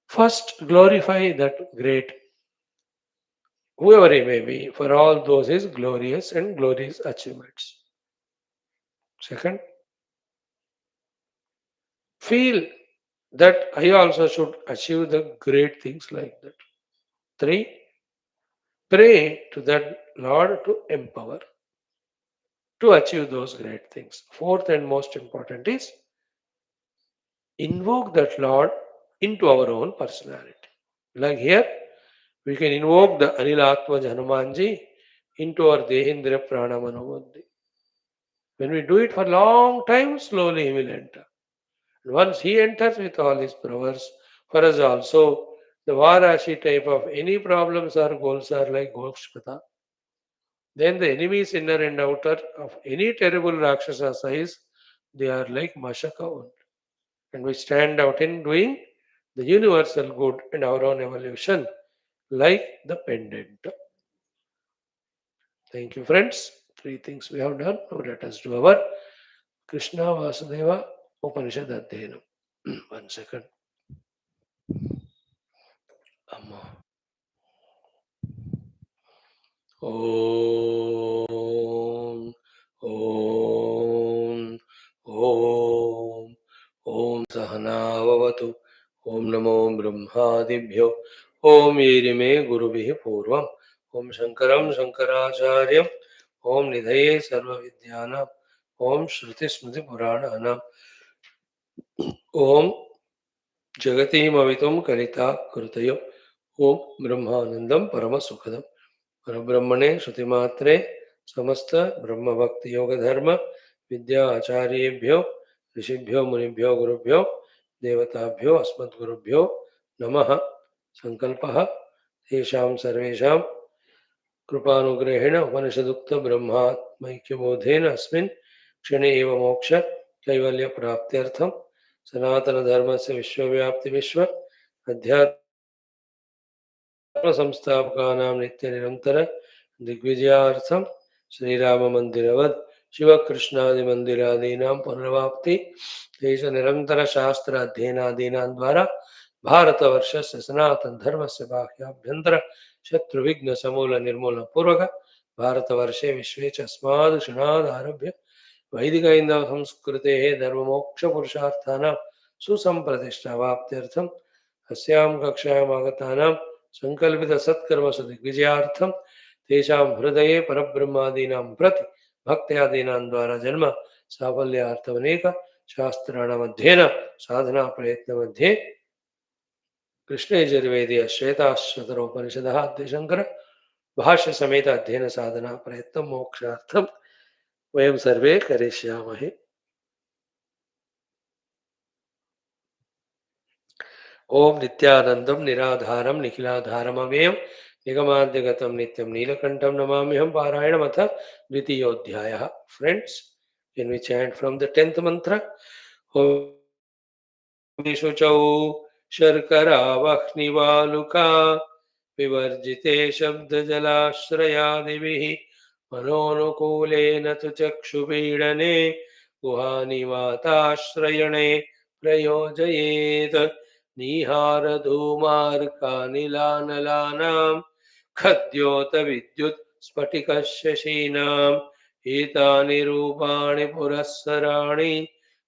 first glorify that great, whoever he may be, for all those his glorious and glorious achievements. Second, feel that I also should achieve the great things like that. Three, pray to that Lord to empower to achieve those great things. Fourth and most important is invoke that Lord into our own personality. Like here, we can invoke the Anilatma Hanumanji into our Dehindra Prana Manobuddhi. When we do it for a long time, slowly he will enter. And once he enters with all his powers, for us also, the Varashi type of any problems or goals are like Gokshpata. Then the enemies inner and outer of any terrible Rakshasa size, they are like Mashaka only. And we stand out in doing the universal good and our own evolution like the pendant. Thank you, friends. Three things we have done. Now let us do our Krishna Vasudeva Upanishad Adhyanam. One second. Amma. Om. Om. Om. Om Sahanavavatu. Om Namo Brahmadibhyo. Om Yerime Gurubhyः Purvam. Om Shankaram Shankaracharyam. Om Nidhaye Sarva Vidyana. Om Shruti Smriti Purana. Om Jagatimavittam Karita Krutayo. Om Brahmanandam Paramasukadam. परब्रह्मणे श्रुतिमात्रे समस्त ब्रह्म भक्ति योग धर्म विद्या आचार्येभ्यो ऋषिभ्यो मुनिभ्यो गुरुभ्यो देवताभ्यो अस्मद्गुरुभ्यो नमः. संकल्पः तेषां सर्वेषां कृपानुग्रहेण उपनिषदुक्त ब्रह्मात्मैक्यबोधेन अस्मिन् क्षणे एव मोक्ष कैवल्य प्राप्त्यर्थं सनातन धर्मस्य विश्वव्याप्ति विश्व अध्यात्म संस्थापकानां नित्य निरंतर दिग्विजयार्थं श्रीराम मंदिरवत् शिवकृष्णादि मंदिरादीनां पुनर्वाप्ति देश निरंतर शास्त्र अध्ययनादीनां द्वारा भारतवर्षस्य सनातन धर्मस्य बाह्याभ्यन्तर शत्रु विघ्न समूल निर्मूलन पूर्वक भारतवर्षे विश्वे च अस्माद् क्षणाद् आरभ्य वैदिक हिंदव संस्कृतेः धर्ममोक्ष पुरुषार्थानां सुसंप्रतिष्ठावाप्त्यर्थं अस्यां कक्षायाम् आगतानां संकल्पित सत्कर्मसु दिग्विजयार्थं तेषां हृदये परब्रह्मादीनां प्रति भक्त्यादीनां द्वारा जन्म साफल्यार्थमनेक शास्त्राणामध्ययन साधना प्रयत्नमध्ये कृष्णयजुर्वेदीय श्वेताश्वतरोपनिषदः आद्यशङ्कर भाष्य समेत अध्ययन साधना प्रयत्नं मोक्षार्थं वयं सर्वे करिष्यामहे. ओम नित्यानंदम निराधारम निखिलाधारममेव निगमाद्यगतम नित्यम Neelakantham नमाम्यहम पारायणमथ द्वितीयोऽध्यायः. Friends, can we chant from the 10th mantra? शुचौ शर्करावह्निवालुका विवर्जिते शब्दजलाश्रयादिभिः मनोनुकूलेन तु चक्षुपीडने गुहानिवाताश्रयणे प्रयोजयेत् नीहारधूमार्कानिलानलानां खद्योतविद्युत् स्फटिकशशीनाम् एतानि रूपाणि पुरःसराणि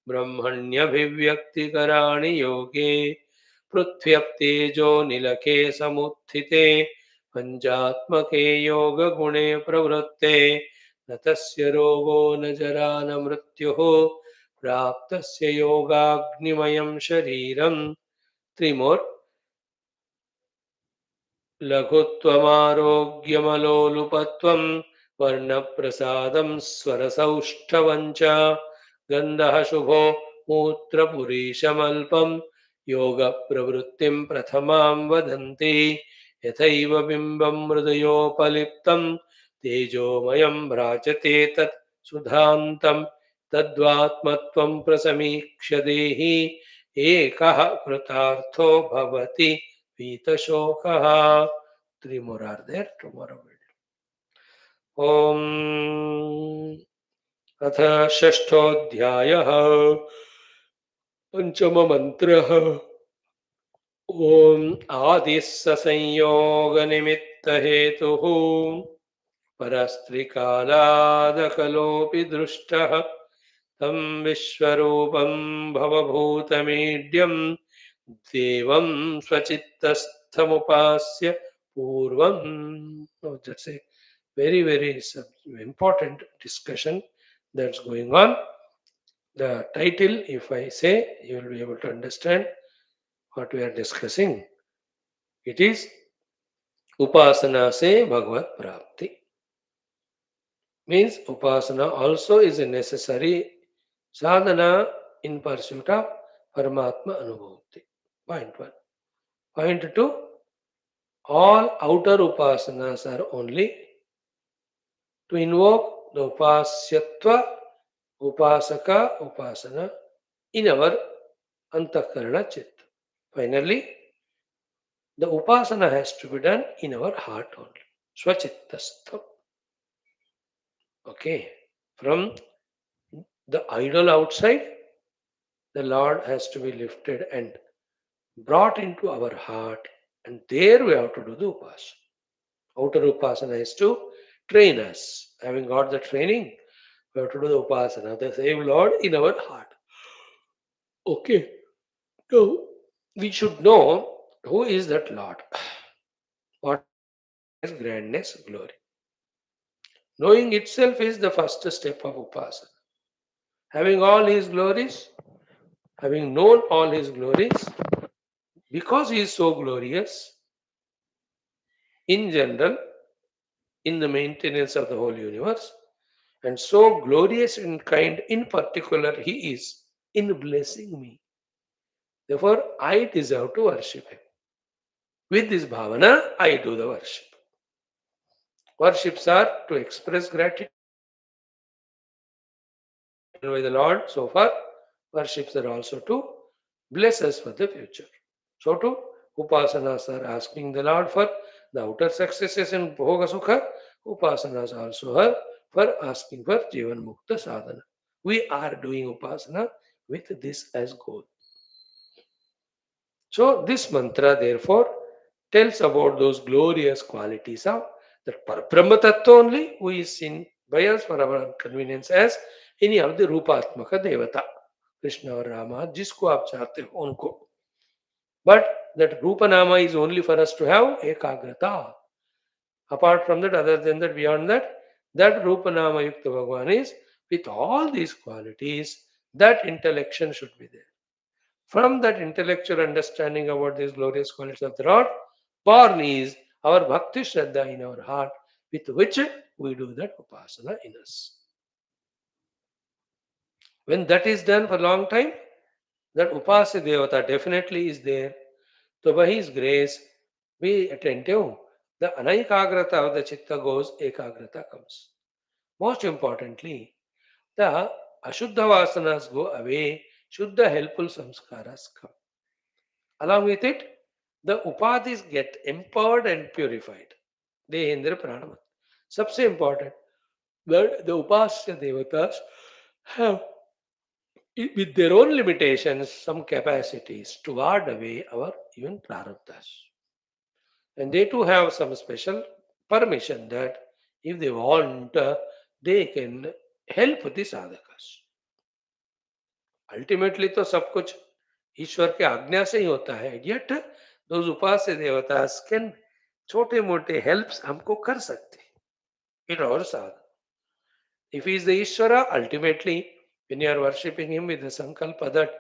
ब्रह्मण्यभिव्यक्तिकराणि योगे पृथ्व्यप्तेजो निलके समुत्थिते पञ्चात्मके योगगुणे प्रवृत्ते न तस्य रोगो न जरा न मृत्युः प्राप्तस्य योगाग्निमयं शरीरम्. Three more. लघुत्वमारोग्यमलोलुपत्वं वर्णप्रसादं स्वरसौष्ठवं च गन्धः शुभो मूत्रपुरीशमल्पं योगप्रवृत्तिं प्रथमां वदन्ति यथैव बिम्बं हृदयोपलिप्तं तेजोमयं भ्राजते तत् सुधान्तं तद्वात्मत्वं प्रसमीक्ष्य देहि एकः कृतार्थो भवति पीतशोकः. Three more are there. Tomorrow we'll do. अथ षष्ठोऽध्यायः पञ्चममन्त्रः ॐ आदिः स संयोगनिमित्तहेतुः परस्त्रिकालादकलोऽपि दृष्टः तं विश्वरूपं भवभूतमीड्यं देवं स्वचित्तस्थमुपास्य पूर्वम्. Oh, that's a very, very important discussion that's going on. The title, if I say, you will be able to understand what we are discussing. It is Upasana se Bhagavad Prapti. Means Upasana also is a necessary sadhana in pursuit of Paramatma Anubhuti. Point one. Point two, all outer upasanas are only to invoke the upasyatva, upasaka, upasana in our antakarana chitta. Finally, the upasana has to be done in our heart only. Swachittastham. Okay. From the idol outside, the Lord has to be lifted and brought into our heart, and there we have to do the upasana. Outer upasana is to train us. Having got the training, we have to do the upasana, the same Lord in our heart. Okay. So we should know who is that Lord. What is his greatness, grandness, glory. Knowing itself is the first step of upasana. Having all his glories, having known all his glories, because he is so glorious, in general, in the maintenance of the whole universe, and so glorious in kind, in particular, he is in blessing me. Therefore, I deserve to worship him. With this bhavana, I do the worship. Worships are to express gratitude given by the Lord so far. Worships are also to bless us for the future. So too, upasanas are asking the Lord for the outer successes in Bhoga Sukha. Upasanas also are for asking for Jivan Mukta Sadhana. We are doing upasana with this as goal. So this mantra therefore tells about those glorious qualities of that Brahma Tattva only, who is seen by us for our convenience as any of the Rupatmaka Devata. Krishna और रामा जिसको आप चाहते हो उनको, but that Rupa Nama is only for us to have ekagrata. Apart from that, other than that, beyond that, that Rupa Nama Yukta Bhagavan is with all these qualities, that intellection should be there. From that intellectual understanding about these glorious qualities of the Lord, born is our Bhakti Shraddha in our heart, with which we do that Upasana in us. When that is done for a long time, that Upasya Devata definitely is there. So by His grace, be attentive. The anaikagrata of the chitta goes, ekagrata comes. Most importantly, the ashuddha vasanas go away, shuddha helpful samskaras come. Along with it, the upadhis get empowered and purified. Dehendra pranama. सबसे important that the upasya devatas have with their own limitations some capacities to ward away our even prarabdhas. And they too have some special permission that if they want, they can help the sadhakas. Ultimately तो सब कुछ ईश्वर के आज्ञा से ही होता है, yet those उपास्य देवतास can छोटे मोटे हेल्प्स हमको कर सकते in our sadhana. If he is the Ishvara, ultimately, when you are worshipping him with the sankalpa that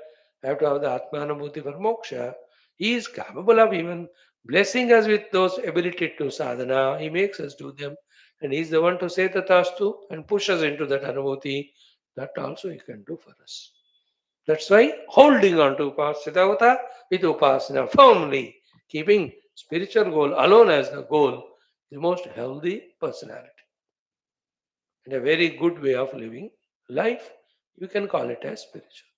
I have to have the Atmanabhuti for moksha, he is capable of even blessing us with those ability to sadhana. He makes us do them, and He's the one to say tatastu and push us into that anubhuti. That also He can do for us. That's why holding on to Upasidavata with Upasana firmly, keeping spiritual goal alone as the goal, is the most healthy personality and a very good way of living life. You can call it as spiritual.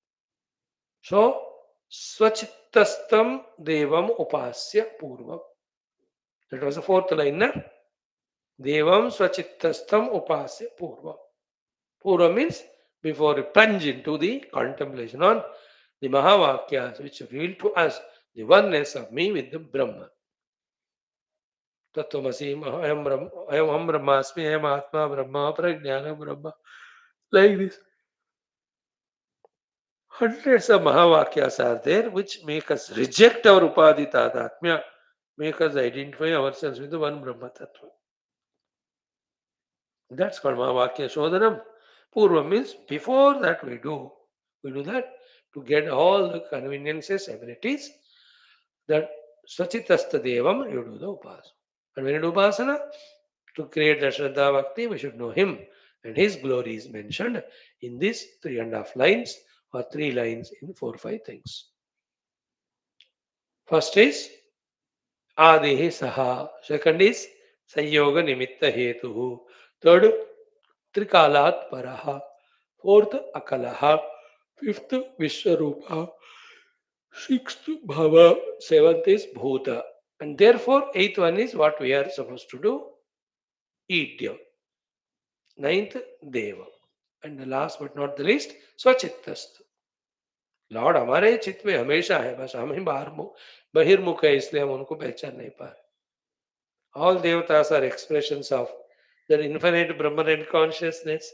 So, swachittastam devam upasya purvam. That was the fourth line. Na? Devam swachittastam upasya purvam. Purva means before we plunge into the contemplation on the Mahavakyas, which reveal to us the oneness of me with the Brahman. Tattvamasi, ayam ham brahmasmi, ayam atma brahma, prajnana brahma. Like this. Hundreds of Mahavakyas are there which make us reject our Upadhi Tadatmya, make us identify ourselves with the one Brahma Tattva. That's called Mahavakya Shodhanam. Purva means before that we do that to get all the conveniences, abilities, that Sachitasta Devam, you do the Upasana. And when you do Upasana, to create the Shraddha Bhakti, we should know Him. And His glory is mentioned in these 3.5 lines or 3 lines in 4 5 things. First is Adihi Saha. Second is Sanyoga Nimitta Hetuhu. Third, Trikalat Paraha. Fourth, Akalaha. Fifth, Vishwarupa. Sixth, Bhava. Seventh is Bhuta. And therefore, eighth one is what we are supposed to do. Idya. Ninth, Deva. And the last but not the least, Swachittast. Lord हमारे चित्त में हमेशा है, बस हम ही बहिर्मुख है, इसलिए हम उनको पहचान नहीं पा रहे. All devatas are expressions of that infinite Brahman and consciousness.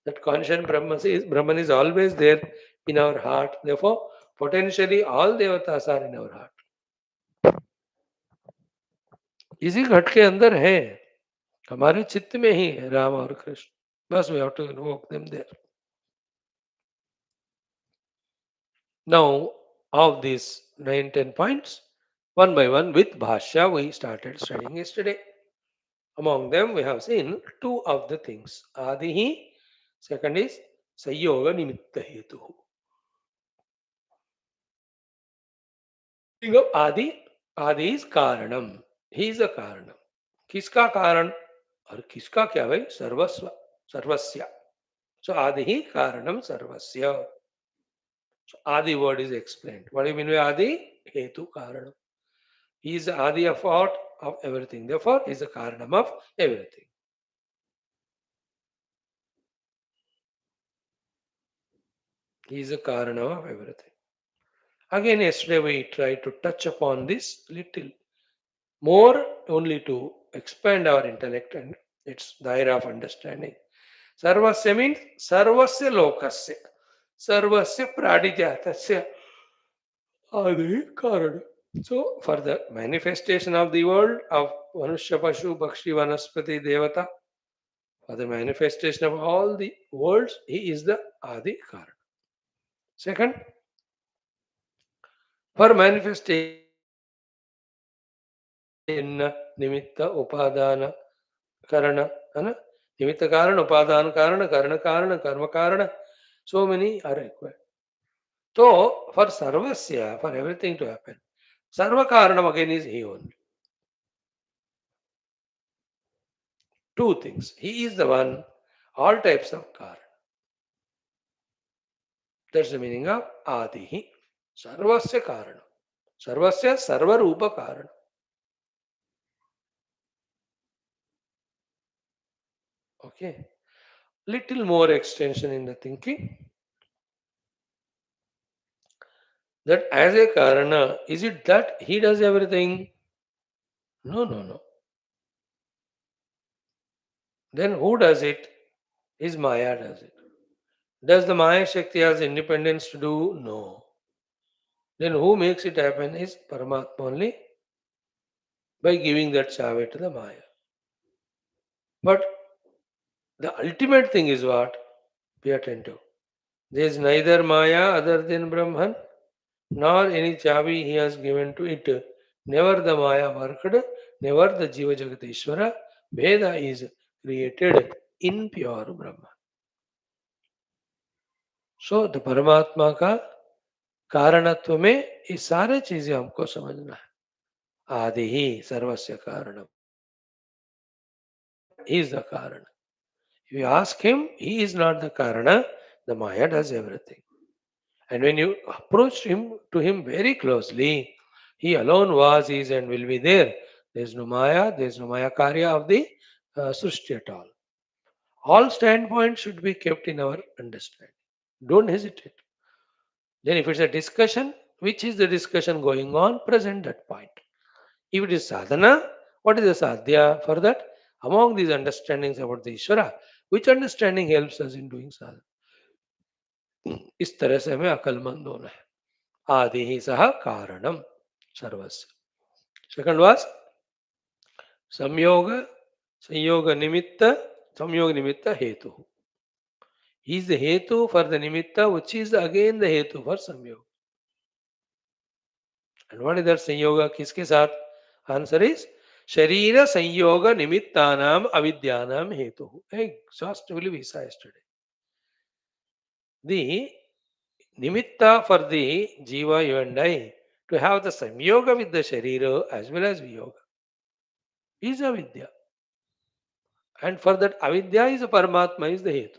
That conscious Brahman is always there in our heart. Therefore, potentially all devatas are in our heart. इसी घट के अंदर है, हमारे चित्त में ही है राम और कृष्ण. बस we have to invoke them there. Now, of these 9-10 points, one by one with Bhashya, we started studying yesterday. Among them, we have seen two of the things. Adihi, second is Sayoga Nimitta Hetu. Think of Adi. Adi is Karanam. He is a Karanam. किसका कारण और किसका क्या भाई सर्वस्व सर्वस्य. So Adihi Karanam Sarvasya. So Adi word is explained. What do you mean by Adi? Hetu Karanam. He is the Adi of what? Of everything. Therefore, he is the Karanam of everything. He is the Karanam of everything. Again, yesterday we tried to touch upon this little more only to expand our intellect and its daira of understanding. Sarvasya means Sarvasya Lokasya. Sarvasya Pradijyatasya Adi Karana. So, for the manifestation of the world of Manushya, Pashu, Bhakshi, Vanaspati, Devata, for the manifestation of all the worlds, he is the Adi Karana. Second, for manifestation nimitta upadana karana, nimitta karana, upadana karana, karana karana, karma karana, so many are required. So, for sarvasya, for everything to happen, sarva karanam again is he only. Two things. He is the one, all types of karana. That's the meaning of adihi. Sarvasya karana. Sarvasya sarva rupa karana. Okay. Little more extension in the thinking. That as a karana, is it that he does everything? No, no, no. Then who does it? Is Maya does it. Does the Maya Shakti has independence to do? No. Then who makes it happen is Paramatma only by giving that chave to the Maya. But the ultimate thing is what? Be attentive. There is neither Maya other than Brahman, nor any chavi he has given to it Never the Maya worked, never the Jiva Jagateshwara. Veda is created in pure Brahma. So the परमात्मा का कारणत्व में ये सारे चीजें हमको समझना है. आदि ही सर्वस्य कारणम. He is the Karana. If you ask him, he is not the Karana. The Maya does everything. And when you approach him to him very closely, he alone was, is, and will be there. There is no Maya, there is no Maya Karya of the Srishti at all. All standpoints should be kept in our understanding. Don't hesitate. Then, if it's a discussion, which is the discussion going on, present that point. If it is sadhana, what is the sadhya for that? Among these understandings about the Ishvara, which understanding helps us in doing sadhana? इस तरह से हमें अकलमंद होना है. आदि ही सह कारणम सर्वस्य. सेकंड वाज संयोग संयोग निमित्त संयोग निमित्त हेतु. He is the hetu for the nimitta, which is again the hetu for samyog. And what is that संयोग? किसके साथ? Answer is शरीर संयोग निमित्तानाम अविद्यानाम हेतु. Exhaustively we saw yesterday. The nimitta for the jiva, you and I, to have the samyoga with the sharira as well as viyoga is avidya. And for that avidya is a Paramatma is the hetu.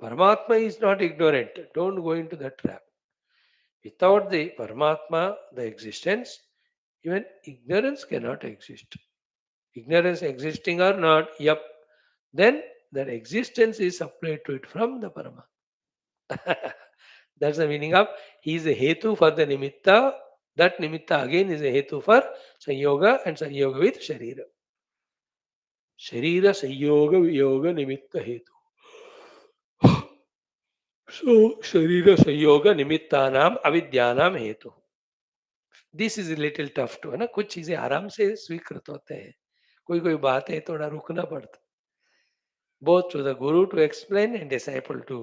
Paramatma is not ignorant. Don't go into that trap. Without the Paramatma, the existence, even ignorance cannot exist. Ignorance existing or not, yep, then that existence is supplied to it from the Paramatma. That's the meaning of he is a hetu for the nimitta. That nimitta again is a hetu for sanyoga and sanyoga with sharira. Sharira sanyoga viyoga nimitta hetu. So sharira sanyoga निमित्तानाम अविद्यानाम हेतु. This is little tough to है ना. कुछ चीजें आराम से स्वीकृत होते हैं, कोई कोई बात है थोड़ा रुकना पड़ता. Both to the guru to explain and disciple to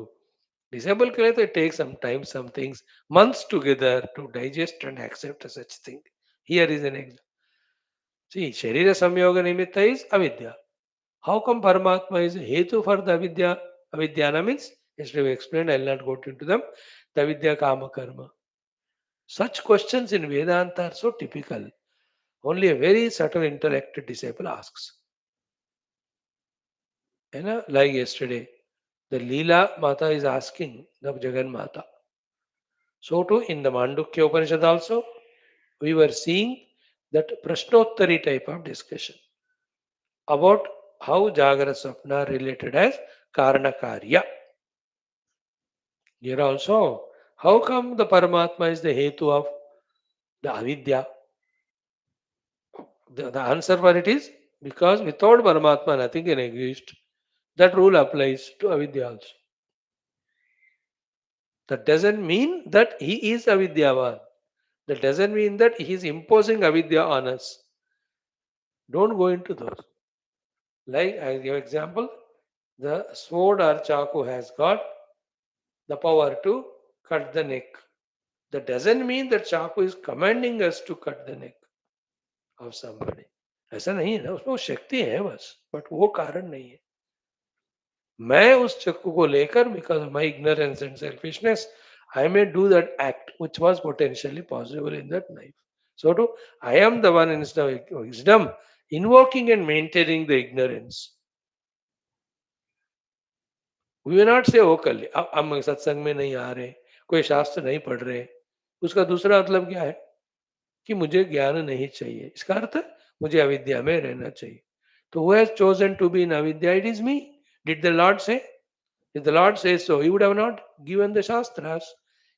disable के लिए तो it takes some time, some things, months together to digest and accept such thing. Here is an example. See, Sharira Samyoga Nimitta is avidya. How come Paramatma is hetu for the avidya? Avidyana means, yesterday we explained, I will not go into them. The avidya kama karma. Such questions in Vedanta are so typical. Only a very subtle intellect disciple asks. You know, like yesterday, the Leela Mata is asking the Jagan Mata. So too in the Mandukya Upanishad also, we were seeing that Prashnottari type of discussion about how Jagara Swapna are related as Karana Karya. Here also, how come the Paramatma is the hetu of the avidya? The answer for it is because without Paramatma nothing can exist. That rule applies to avidya also. That doesn't mean that he is avidyavan. That doesn't mean that he is imposing avidya on us. Don't go into those. Like I give example, the sword or chaku has got the power to cut the neck. That doesn't mean that chaku is commanding us to cut the neck of somebody. ऐसा नहीं है ना, उसमें वो शक्ति है बस, but वो कारण नहीं है. मैं उस चाकू को लेकर because of my ignorance and selfishness, I may do that act which was potentially possible in that knife. So too, I am the one instead of wisdom invoking and maintaining the ignorance. We will not say वो कर ले. अब हम सत्संग में नहीं आ रहे, कोई शास्त्र नहीं पढ़ रहे, उसका दूसरा मतलब क्या है कि मुझे ज्ञान नहीं चाहिए. इसका अर्थ मुझे अविद्या में रहना चाहिए. तो who has chosen to be in अविद्या? It is me. Did the lord say? If the Lord says so, He would have not given the Shastras,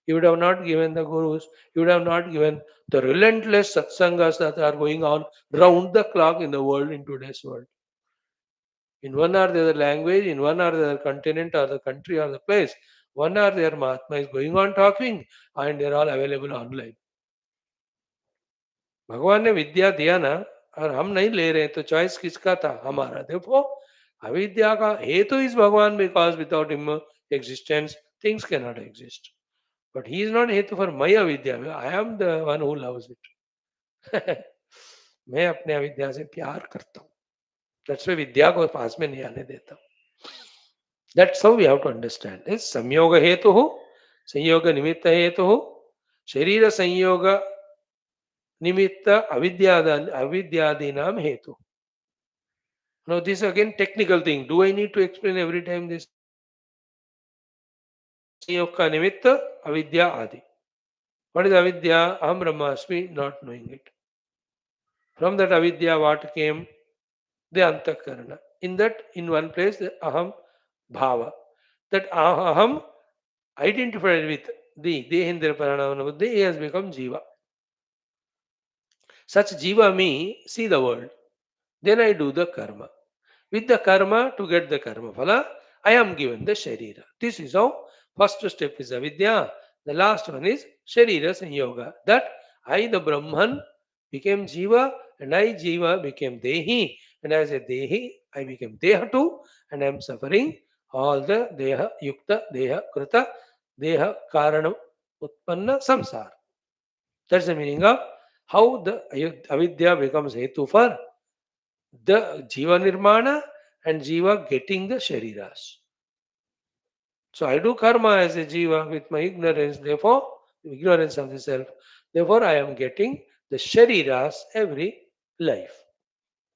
He would have not given the Gurus, He would have not given the relentless satsangas that are going on round the clock in the world, in today's world. In one or the other language, in one or the other continent or the country or the place, one or the other Mahatma is going on talking and they're all available online. भगवान ने विद्या दिया ना, और हम नहीं ले रहे तो चॉइस किसका था? हमारा. देखो, अविद्या का हेतु इज भगवान, because without him existence things cannot exist. But he is not hetu for my avidya. I am the one who loves it. मैं अपने अविद्या से प्यार करता हूँ, दैट्स व्हाई विद्या को पास में नहीं आने देता हूँ. That's how we have to understand. इस संयोग हेतु हो, संयोग निमित्त हेतु हो, शरीर संयोग निमित्त अविद्यादीनाम हेतु. Now this again technical thing. Do I need to explain every time this? संयोग का निमित्त अविद्या आदि. What is avidya? Aham Brahmasmi, not knowing it. From that avidya, what came? The antakarana. In that, in one place, the aham bhava. That aham identified with the Dehendra Paranamana Buddhi, he has become jiva. Such jiva me see the world. Then I do the karma. With the karma to get the karma phala, I am given the sharira. This is how first step is avidya. The last one is sharira sanyoga. That I, the Brahman, became jiva, and I, jiva, became dehi. And as a dehi, I became deha too, and I am suffering all the deha yukta, deha krita, deha karanam utpanna samsara. That's the meaning of how the avidya becomes hetu for the jiva nirmana and jiva getting the shariras. So I do karma as a jiva with my ignorance, therefore, ignorance of the self. Therefore, I am getting the shariras every life.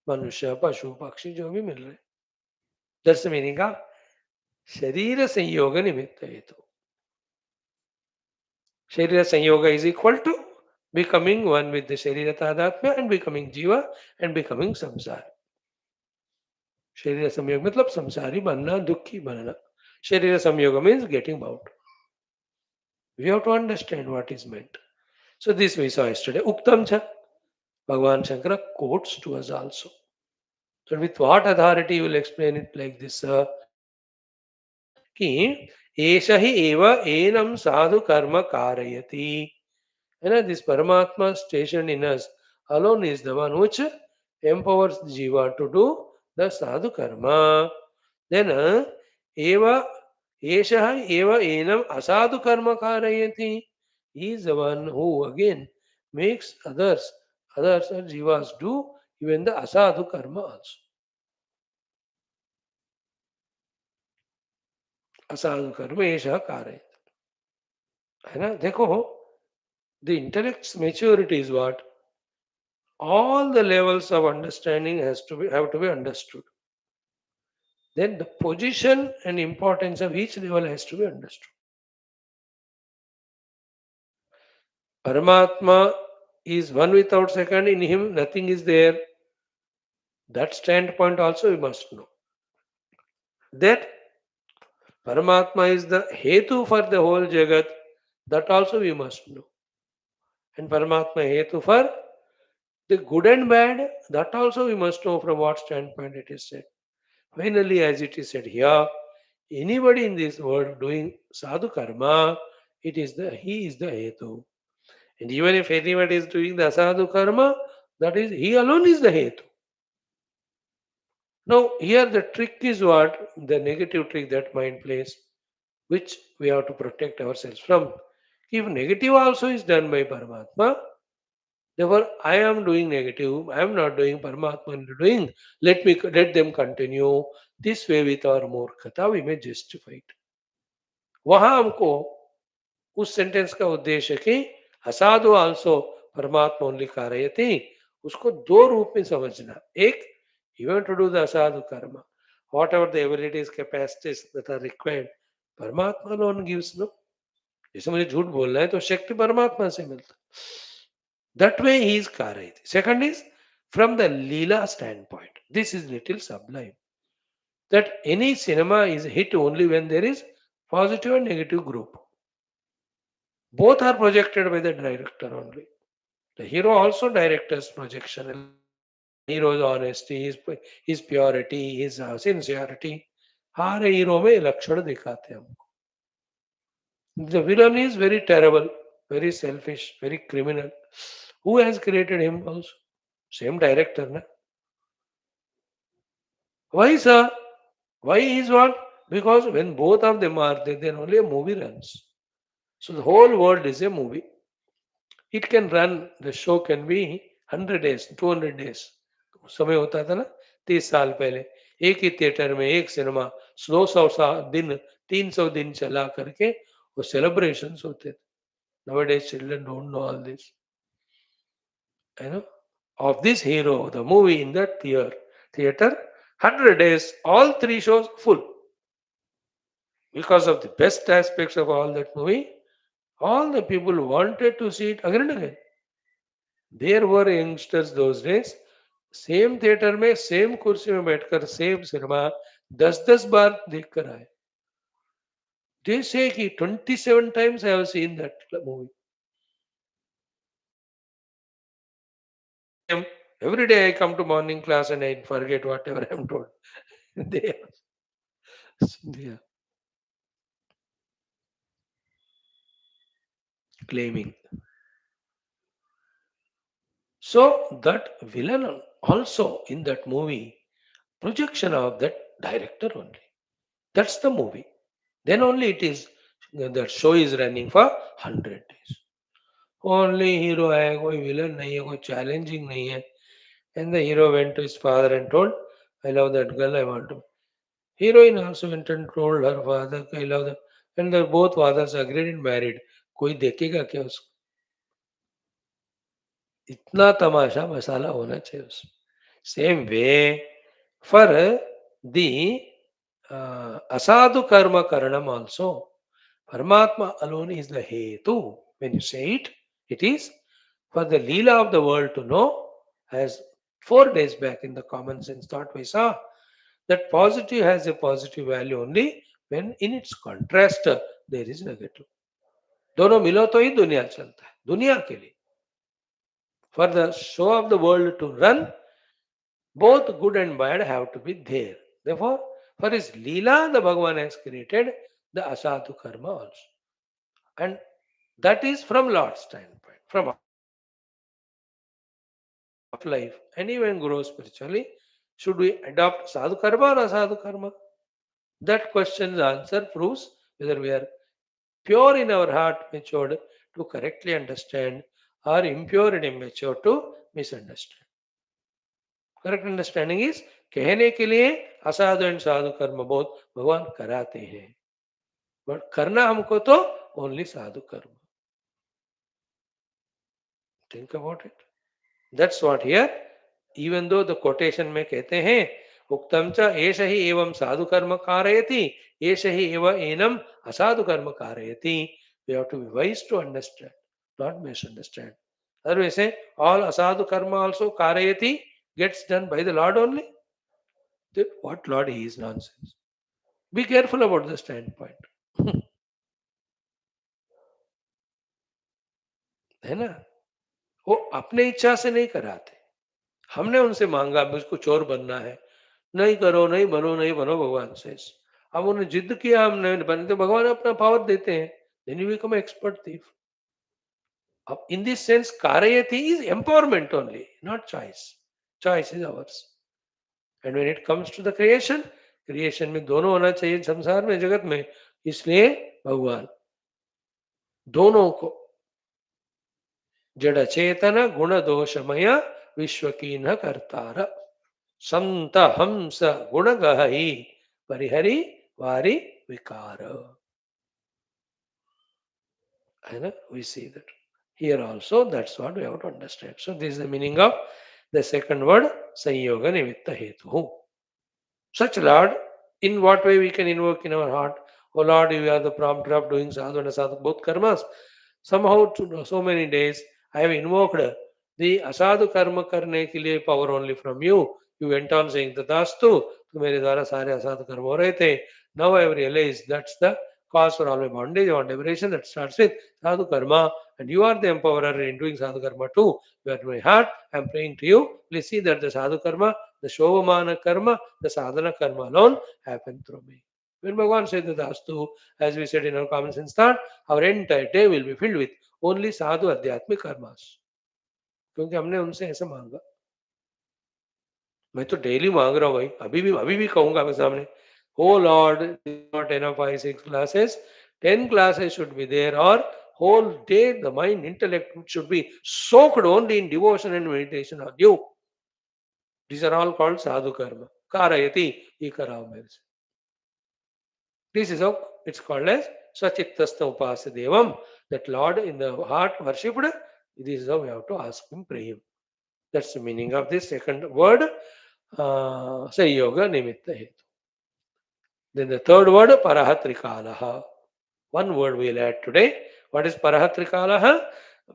मनुष्य पशु पक्षी जो भी मिल रहे. That's the meaning of शरीर संयोग निमित्त हेतु. शरीर संयोग is equal to becoming one with the sharira tadatmya and becoming jiva and becoming samsara. शरीर संयोग मतलब संसारी बनना, दुखी बनना. शरीर संयोग means getting out. We have to understand what is meant. So this we saw yesterday. Uktam cha. Bhagavan Shankara quotes to us also. So with what authority you will explain it like this? कि एष हि एव annum साधु कर्म कारयति. And this Paramatma stationed in us alone is the one which empowers the jiva to do the sadhu karma. Then eva esha eva enam asadu karma karayati. He is the one who again makes others or jivas do even the asadu karma also. असाधु कर्म ऐसा कार्य है ना. देखो, the intellect's maturity is what? All the levels of understanding have to be understood. Then the position and importance of each level has to be understood. Paramatma is one without second. In him nothing is there. That standpoint also we must know. That Paramatma is the hetu for the whole jagat. That also we must know. And Paramatma hetu for the good and bad. That also we must know from what standpoint it is said. Finally, as it is said here, anybody in this world doing sadhu karma, he is the hetu. And even if anybody is doing the asadhu karma, that is he alone is the hetu. Now here the trick is what? The negative trick that mind plays, which we have to protect ourselves from. If negative also is done by Paramatma, therefore I am doing negative, I am not doing Paramatma is doing, let them continue. This way with our मूर्खता we may justify it. वहां हमको उस sentence का उद्देश्य कि असाधु also परमात्मा only कारयति, उसको दो रूप में समझना. एक, you want to do the असाधु कर्म, whatever the abilities capacities that are required, परमात्मा alone gives. No, जैसे मुझे झूठ बोलना है तो शक्ति परमात्मा से मिलता. That way he is कारयति. Second is from the Leela standpoint. This is little sublime. That any cinema is hit only when there is positive and negative group. Both are projected by the director only. The hero also director's projection. Hero's honesty, his purity, his sincerity. Her hero में लक्षण दिखाते हैं हमको. The villain is very terrible, very selfish, very criminal. Who has created him also? Same director, na? Why, sir? Why is what? Because when both of them are there, then only a movie runs. So the whole world is a movie. It can run, the show can be 100 days, 200 days समय होता था ना, 30 साल पहले एक ही theatre में एक cinema 100 दिन 300 दिन चला करके वो सेलिब्रेशंस होते थे. Nowadays children don't know all this, you know, of this hero, the movie in that theater, 100 days, all three shows full. Because of the best aspects of all that movie, all the people wanted to see it again and again. There were youngsters those days, same theatre में same कुर्सी में बैठकर same cinema 10-10 बार देख कर आए. They say कि 27 times I have seen that movie. Same. Every day I come to morning class and I forget whatever I am told. they, they are claiming. So that villain also in that movie, projection of that director only. That's the movie. Then only it is that show is running for 100 days. Only hero है, कोई villain नहीं है, कोई challenging नहीं है. And the hero went to his father and told, I love that girl, I want to. Heroine also went and told her father, I love that. And the both fathers agreed and married. कोई देखेगा क्या उसको? इतना तमाशा मसाला होना चाहिए उसमें. Same way for the asadu karma karanam also. Paramatma alone is the hetu. When you say it, it is for the Leela of the world to know, as 4 days back in the common sense thought we saw, that positive has a positive value only when in its contrast there is negative. दोनों मिलो तो ही दुनिया चलता है, दुनिया के लिए. For the show of the world to run, both good and bad have to be there. Therefore, for his Leela, the Bhagavan has created the asadu karma also. And that is from Lord's standpoint, from life. And even grow spiritually, should we adopt sadhu karma or asadu karma? That question's answer proves whether we are pure in our heart, matured to correctly understand, or impure and immature to misunderstand. Correct understanding is कहने के लिए असाधु and साधु कर्म बहुत भगवान कराते हैं, but करना हमको तो ओनली साधु कर्म. Think about it. That's what here, even though the quotation में कहते हैं उक्तम च एष ही एवं साधु कर्म कारयति, एष ही एव एनम असाधु कर्म कारयति. We have to be wise to understand, not misunderstand. Otherwise say all असाधु कर्म आल्सो कारयति gets done by the Lord only. Then what Lord he is nonsense. Be careful about the standpoint. है ना, वो अपने इच्छा से नहीं कराते. हमने उनसे मांगा मुझको चोर बनना है, नहीं करो, नहीं बनो, नहीं बनो, भगवान से. अब उन्हें जिद किया, हम नहीं बने तो भगवान अपना पावर देते हैं. Then you become expert thief. अब in this sense कारयति is empowerment only, not choice. Choice is ours. And when it comes to the creation, creation में दोनों होना चाहिए संसार में, जगत में. इसलिए भगवान दोनों को जड़ चेतन गुण दोषमय विश्व की न करतार संत हंस गुण गही परिहरि वारी विकार. है ना, we see that here also. That's what we have to understand. So this is the meaning of the second word, sanyoga nimitta hetu. Such Lord, in what way we can invoke in our heart? Oh Lord, you are the prompter of doing sadhu and asadhu, both karmas. Somehow, to so many days, I have invoked the asadhu karma करने के लिए power only from you. You went on saying तथास्तु, तो मेरे द्वारा सारे असाधु कर्म हो रहे थे. Now I have realized that's the cause for all my bondage or liberation. That starts with sadhu karma, and you are the empowerer in doing sadhu karma too. You are in my heart. I am praying to you. Please see that the sadhu karma, the shovamana karma, the sadhana karma alone happen through me. When Bhagavan said that Astu, as we said in our common sense thought, our entire day will be filled with only sadhu adhyatmic karmas. क्योंकि हमने उनसे ऐसा मांगा. मैं तो daily मांग रहा हूँ भाई, अभी भी कहूंगा आपके सामने. Oh Lord, not enough 5-6 classes, 10 classes should be there, or whole day the mind, intellect should be soaked only in devotion and meditation on you. These are all called sadhu karma. Karayati ikarav. This is how it's called as Swachittasna Upasadevam. That Lord in the heart worshipped. This is how we have to ask him, pray him. That's the meaning of this second word. Yoga Nimitta Hetu. Then the third word, Parahatrikalaha. One word we'll add today. What is Parahatrikalaha?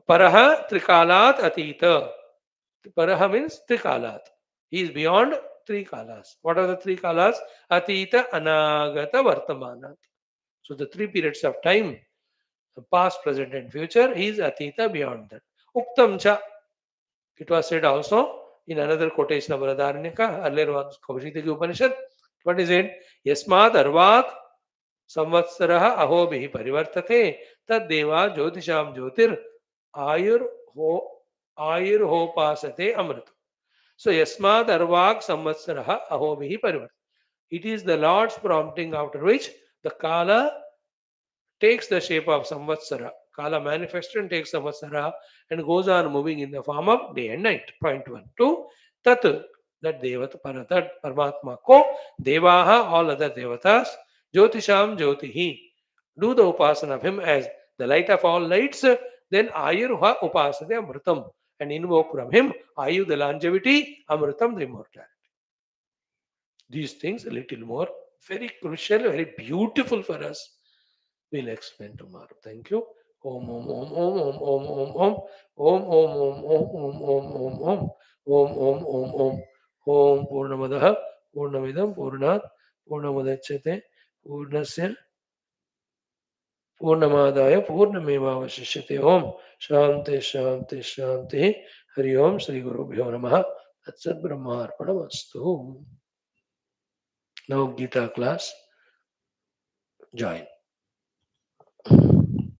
Paraha Trikalat Atita. Paraha means Trikalat. He is beyond three kalas. What are the three kalas? Atita, Anagata, Vartamanat. So the three periods of time, past, present, and future, he is Atita beyond that. Uktam cha. It was said also in another quotation of Radharanyaka, earlier one, Kaushiki Upanishad. What is it? Yasmat arvat samvatsaraha ahobihi parivartate tad deva jyotisham jyotir ayur ho ayurhopasate amrit. So yasmat arvak samvatsaraha ahobihi parivartate. It is the Lord's prompting after which the Kala takes the shape of Samvatsara. Kala manifests and takes Samvatsara and goes on moving in the form of day and night. Point 1. 2. Tat, that Devat Paratat Paramatma Ko, Devaha, all other Devatas, Jyotisham Jyotihi. Do the upasana of him as the light of all lights, then Ayurha Upasade Amritam. And invoke from him Ayu, the longevity, Amritam, the immortality. These things a little more, very crucial, very beautiful for us. We'll explain tomorrow. Thank you. Om Om Om Om Om Om Om Om Om Om Om Om Om Om Om Om Om Om Om Purnamadaha Purnamidam Purnat Purnamadachyate Purnasya Purnamadaya Purnamevavashishyate. Om Shanti Shanti Shanti. Hari Om Shri Gurubhyo Namaha. Tatsat Brahmarpanamastu. Now Gita class. Join.